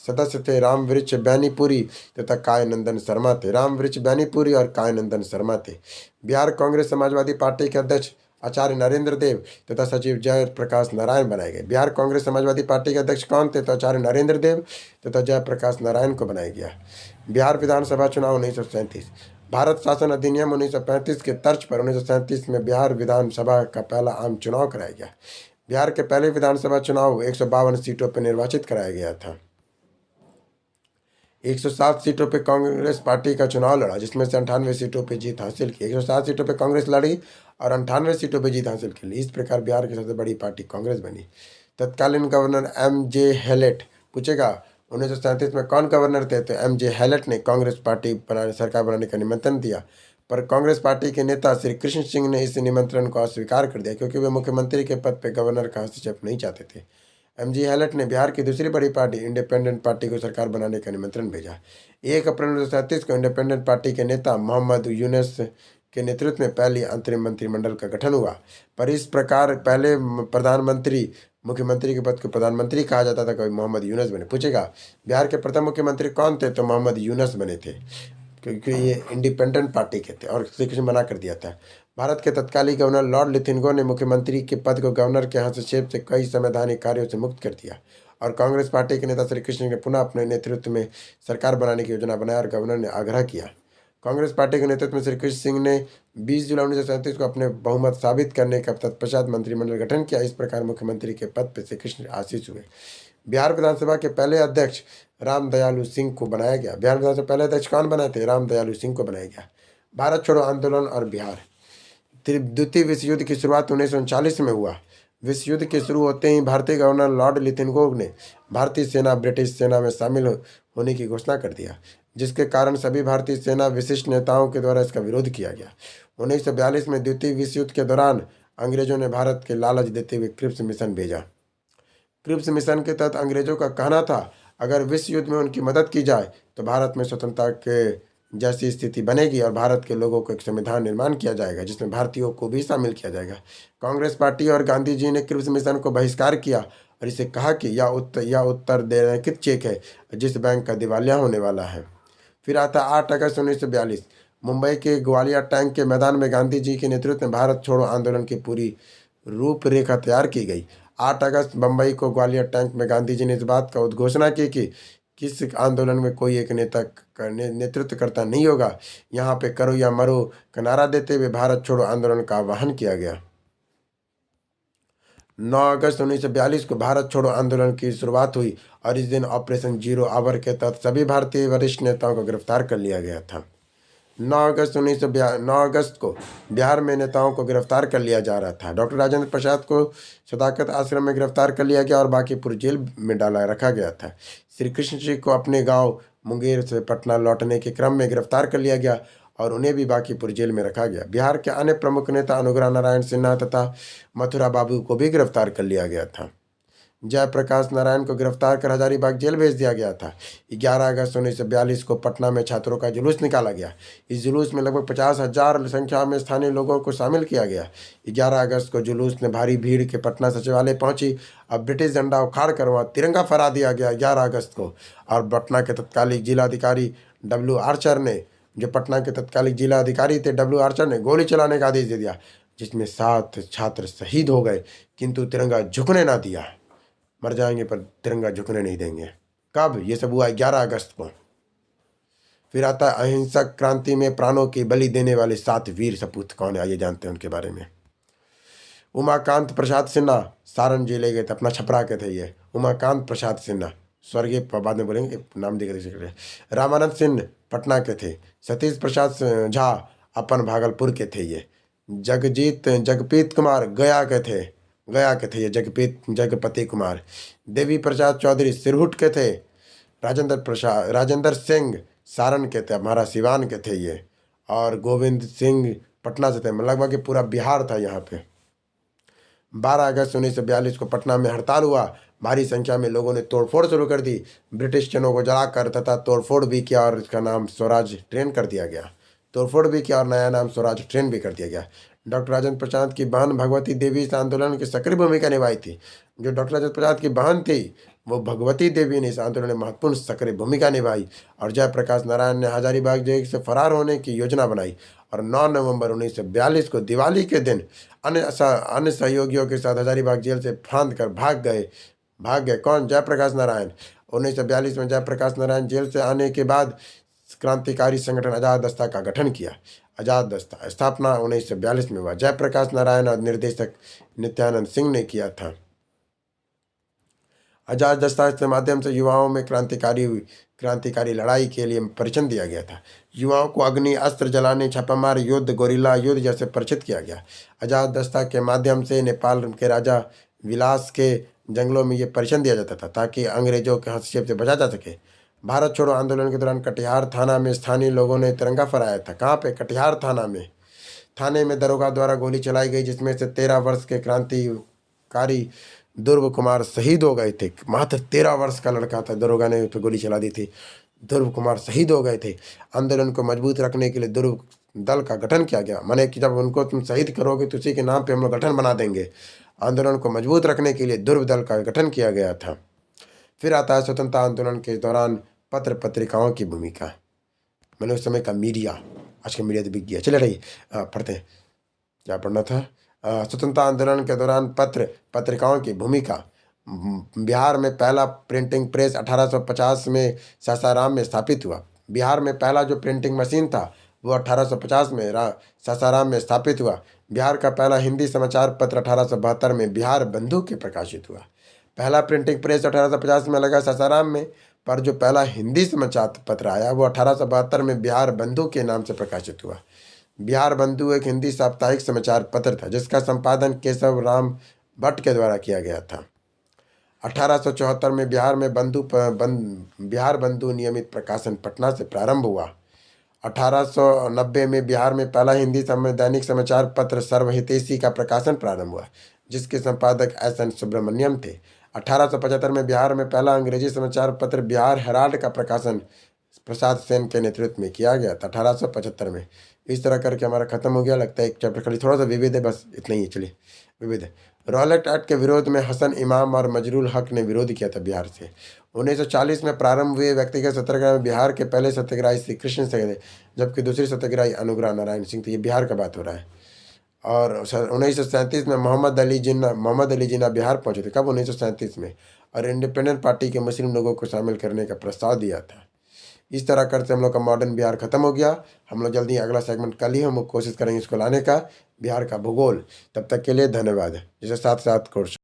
S1: सदस्य थे रामवृक्ष बैनीपुरी तथा कायनंदन शर्मा थे। रामवृक्ष बैनीपुरी और कायनंदन शर्मा थे। बिहार कांग्रेस समाजवादी पार्टी के अध्यक्ष आचार्य नरेंद्र देव तथा सचिव जयप्रकाश नारायण बनाए गए। बिहार कांग्रेस समाजवादी पार्टी के अध्यक्ष कौन थे? तो आचार्य नरेंद्र देव तथा जयप्रकाश नारायण को बनाया गया। बिहार विधानसभा चुनाव 1937। भारत शासन अधिनियम 1935 के तर्ज पर 1937 में बिहार विधानसभा का पहला आम चुनाव कराया गया। बिहार के पहले विधानसभा चुनाव 152 सीटों पर निर्वाचित कराया गया था। 107 सीटों पर कांग्रेस पार्टी का चुनाव लड़ा जिसमें से 98 सीटों पर जीत हासिल की। 107 सीटों पर कांग्रेस लड़ी और 98 सीटों पर जीत हासिल की। इस प्रकार बिहार की सबसे बड़ी पार्टी कांग्रेस बनी। तत्कालीन गवर्नर M.J. हैलेट पूछेगा 1937 में कौन गवर्नर थे? तो M.J. हैलेट ने कांग्रेस पार्टी सरकार बनाने का निमंत्रण दिया। पर कांग्रेस पार्टी के नेता श्री कृष्ण सिंह ने इस निमंत्रण को अस्वीकार कर दिया, क्योंकि वे मुख्यमंत्री के पद पर गवर्नर का हस्तक्षेप नहीं चाहते थे। एमजी हैलेट ने बिहार की दूसरी बड़ी पार्टी इंडिपेंडेंट पार्टी को सरकार बनाने का निमंत्रण भेजा। 1 अप्रैल 1937 को इंडिपेंडेंट पार्टी के नेता मोहम्मद यूनुस के नेतृत्व में पहली अंतरिम मंत्रिमंडल का गठन हुआ। पर इस प्रकार पहले प्रधानमंत्री मुख्यमंत्री के पद को प्रधानमंत्री कहा जाता था। कभी मोहम्मद यूनुस बने। पूछेगा बिहार के प्रथम मुख्यमंत्री कौन थे, तो मोहम्मद यूनुस बने थे, क्योंकि ये इंडिपेंडेंट पार्टी के थे और श्री कृष्ण मना कर दिया था। भारत के तत्कालीन गवर्नर लॉर्ड लिथिंगो ने मुख्यमंत्री के पद को गवर्नर के हस्तक्षेप से कई संवैधानिक कार्यों से मुक्त कर दिया और कांग्रेस पार्टी के नेता श्री कृष्ण ने पुनः अपने नेतृत्व में सरकार बनाने की योजना बनाया और गवर्नर ने आग्रह किया। कांग्रेस पार्टी के नेतृत्व में श्री कृष्ण सिंह ने 20 जुलाई 1937 को अपने बहुमत साबित करने का तत्पश्चात मंत्रिमंडल गठन किया। इस प्रकार मुख्यमंत्री के पद पर श्री कृष्ण आसीन हुए। बिहार विधानसभा के पहले अध्यक्ष राम दयालु सिंह को बनाया गया। बिहार विधानसभा पहले अध्यक्ष कौन बनाए थे? राम दयालु सिंह को बनाया गया। भारत छोड़ो आंदोलन और बिहार। द्वितीय विश्व युद्ध की शुरुआत 1939 में हुआ। विश्व युद्ध के शुरू होते ही भारतीय गवर्नर लॉर्ड लिथिंगो ने भारतीय सेना ब्रिटिश सेना में शामिल होने की घोषणा कर दिया, जिसके कारण सभी भारतीय सेना विशिष्ट नेताओं के द्वारा इसका विरोध किया गया। 1942 में द्वितीय विश्व युद्ध के दौरान अंग्रेजों ने भारत के लालच देते हुए क्रिप्स मिशन भेजा। क्रिप्स मिशन के तहत अंग्रेजों का कहना था, अगर विश्व युद्ध में उनकी मदद की जाए तो भारत में स्वतंत्रता के जैसी स्थिति बनेगी और भारत के लोगों को एक संविधान निर्माण किया जाएगा जिसमें भारतीयों को भी शामिल किया जाएगा। कांग्रेस पार्टी और गांधी जी ने क्रिप्स मिशन को बहिष्कार किया और इसे कहा कि यह उत्तरदायित्व चेक है जिस बैंक का दिवालिया होने वाला है। फिर आता 8 अगस्त 1942। मुंबई के ग्वालियर टैंक के मैदान में गांधी जी के नेतृत्व में भारत छोड़ो आंदोलन की पूरी रूपरेखा तैयार की गई। 8 अगस्त मुंबई को ग्वालियर टैंक में गांधी जी ने इस बात का उद्घोषणा की कि किस आंदोलन में कोई एक नेता नेतृत्व करता नहीं होगा, यहाँ पे करो या मरो का नारा देते हुए भारत छोड़ो आंदोलन का आह्वान किया गया। 9 अगस्त 1942 को भारत छोड़ो आंदोलन की शुरुआत हुई और इस दिन ऑपरेशन जीरो आवर के तहत सभी भारतीय वरिष्ठ नेताओं को गिरफ्तार कर लिया गया था। 9 अगस्त को बिहार में नेताओं को गिरफ्तार कर लिया जा रहा था। डॉक्टर राजेंद्र प्रसाद को सदाकत आश्रम में गिरफ्तार कर लिया गया और बांकीपुर जेल में रखा गया था। श्री कृष्ण जी को अपने गांव मुंगेर से पटना लौटने के क्रम में गिरफ्तार कर लिया गया और उन्हें भी बांकीपुर जेल में रखा गया। बिहार के अन्य प्रमुख नेता अनुग्रह नारायण सिन्हा तथा मथुरा बाबू को भी गिरफ्तार कर लिया गया था। जयप्रकाश नारायण को गिरफ्तार कर हजारीबाग जेल भेज दिया गया था। 11 अगस्त 1942 को पटना में छात्रों का जुलूस निकाला गया। इस जुलूस में लगभग 50,000 संख्या में स्थानीय लोगों को शामिल किया गया। 11 अगस्त को जुलूस ने भारी भीड़ के पटना सचिवालय पहुंची। अब ब्रिटिश झंडा उखाड़ कर वहाँ तिरंगा फहरा दिया गया 11 अगस्त को। और पटना के तत्कालीन जिलाधिकारी डब्ल्यू आर्चर ने जो पटना के तत्कालीन जिला अधिकारी थे डब्ल्यू आर्चर ने गोली चलाने का आदेश दे दिया, जिसमें 7 छात्र शहीद हो गए, किंतु तिरंगा झुकने ना दिया। मर जाएंगे पर तिरंगा झुकने नहीं देंगे। कब? ये सब हुआ 11 अगस्त को। फिर आता अहिंसक क्रांति में प्राणों की बलि देने वाले 7 वीर सपूत कौन है, आइए जानते हैं उनके बारे में। उमाकांत प्रसाद सिन्हा सारण जिले के थे, अपना छपरा के थे ये। उमाकांत प्रसाद सिन्हा स्वर्गीय बाद में बोलेंगे, नाम देकर। रामानंद सिंह पटना के थे। सतीश प्रसाद झा अपन भागलपुर के थे ये। जगपीत कुमार गया के थे ये। जगपति कुमार। देवी प्रसाद चौधरी सिरहुट के थे। राजेंद्र सिंह सारण के थे, हमारा सिवान के थे ये। और गोविंद सिंह पटना से थे। लगभग पूरा बिहार था यहाँ पे। 12 अगस्त 1942 को पटना में हड़ताल हुआ। भारी संख्या में लोगों ने तोड़फोड़ शुरू कर दी। ब्रिटिश ट्रेनों को जलाकर तथा तोड़फोड़ भी किया और इसका नाम स्वराज ट्रेन कर दिया गया। तोड़फोड़ भी किया और नया नाम स्वराज ट्रेन भी कर दिया गया। डॉक्टर राजेंद्र प्रसाद की बहन भगवती देवी इस आंदोलन की सक्रिय भूमिका निभाई थी। जो डॉक्टर राजेंद्र प्रसाद की बहन थी वो भगवती देवी ने इस आंदोलन में महत्वपूर्ण सक्रिय भूमिका निभाई और जयप्रकाश नारायण ने हजारीबाग जेल से फरार होने की योजना बनाई और 9 नवंबर 1942 को दिवाली के दिन अन्य सहयोगियों के साथ हजारीबाग जेल से फांद कर भाग गए। कौन? जयप्रकाश नारायण। 1942 में जयप्रकाश नारायण जेल से आने के बाद क्रांतिकारी संगठन आजाद दस्ता का गठन किया। आजाद दस्ता स्थापना 1942 में हुआ। जयप्रकाश नारायण और निर्देशक नित्यानंद सिंह ने किया था। आजाद दस्ता के माध्यम से युवाओं में क्रांतिकारी लड़ाई के लिए प्रशिक्षण दिया गया था। युवाओं को अग्नि अस्त्र जलाने, छापामार युद्ध, गोरिल्ला युद्ध जैसे परिचित किया गया। आजाद दस्ता के माध्यम से नेपाल के राजा विलास के जंगलों में ये प्रशिक्षण दिया जाता था ताकि अंग्रेजों के हस्तक्षेप से बचा जा सके। भारत छोड़ो आंदोलन के दौरान कटिहार थाना में स्थानीय लोगों ने तिरंगा फहराया था। कहाँ पे? कटिहार थाना में। थाने में दरोगा द्वारा गोली चलाई गई, जिसमें से 13 वर्ष के क्रांतिकारी ध्रुव कुमार शहीद हो गए थे। मात्र 13 वर्ष का लड़का था, दरोगा ने उस पर गोली चला दी थी। ध्रुव कुमार शहीद हो गए थे। आंदोलन को मजबूत रखने के लिए ध्रुव दल का गठन किया गया। माने कि जब उनको तुम शहीद करोगे तो उसी के नाम पे हम लोग गठन बना देंगे। आंदोलन को मजबूत रखने के लिए ध्रुव दल का गठन किया गया था। फिर आता है स्वतंत्रता आंदोलन के दौरान पत्र पत्रिकाओं की भूमिका। मैंने उस समय का मीडिया, आज का मीडिया तो बिक गया। चले रही पढ़ते हैं, क्या पढ़ना था? स्वतंत्रता आंदोलन के दौरान पत्र पत्रिकाओं की भूमिका। बिहार में पहला प्रिंटिंग प्रेस 1850 में सासाराम में स्थापित हुआ। बिहार में पहला जो प्रिंटिंग मशीन था वो 1850 में सासाराम में स्थापित हुआ। बिहार का पहला हिंदी समाचार पत्र 1872 में बिहार बंधु के प्रकाशित हुआ। पहला प्रिंटिंग प्रेस 1850 में लगा सासाराम में, पर जो पहला हिंदी समाचार पत्र आया वो 1872 में बिहार बंधु के नाम से प्रकाशित हुआ। बिहार बंधु एक हिंदी साप्ताहिक समाचार पत्र था जिसका संपादन केशव राम भट्ट के द्वारा किया गया था। 1874 में बिहार बंधु नियमित प्रकाशन पटना से प्रारंभ हुआ। 1890 में बिहार में पहला हिंदी दैनिक समाचार पत्र सर्वहितैषी का प्रकाशन प्रारंभ हुआ, जिसके संपादक एस.एन. सुब्रमण्यम थे। 1875 में बिहार में पहला अंग्रेजी समाचार पत्र बिहार हेराल्ड का प्रकाशन प्रसाद सेन के नेतृत्व में किया गया था 1875 में। इस तरह करके हमारा खत्म हो गया। लगता है एक चैप्टर खाली थोड़ा सा विविध है, बस इतना ही। चलिए, विविध है। रॉलेट एक्ट के विरोध में हसन इमाम और मजरूल हक ने विरोध किया था बिहार से। 1940 में प्रारंभ हुए व्यक्तिगत सत्याग्रह में बिहार के पहले सत्याग्रही श्री कृष्ण सिंह थे, जबकि दूसरी सत्याग्रही अनुग्रह नारायण सिंह थे। ये बिहार का बात हो रहा है। और 1937 में मोहम्मद अली जिन्ना बिहार पहुंचे थे। कब? 1937 में। और इंडिपेंडेंट पार्टी के मुस्लिम लोगों को शामिल करने का प्रस्ताव दिया था। इस तरह करते हम लोग का मॉडर्न बिहार खत्म हो गया। हम लोग जल्दी अगला सेगमेंट कल ही हम कोशिश करेंगे इसको लाने का, बिहार का भूगोल। तब तक के लिए धन्यवाद। जिसके साथ साथ कोर्स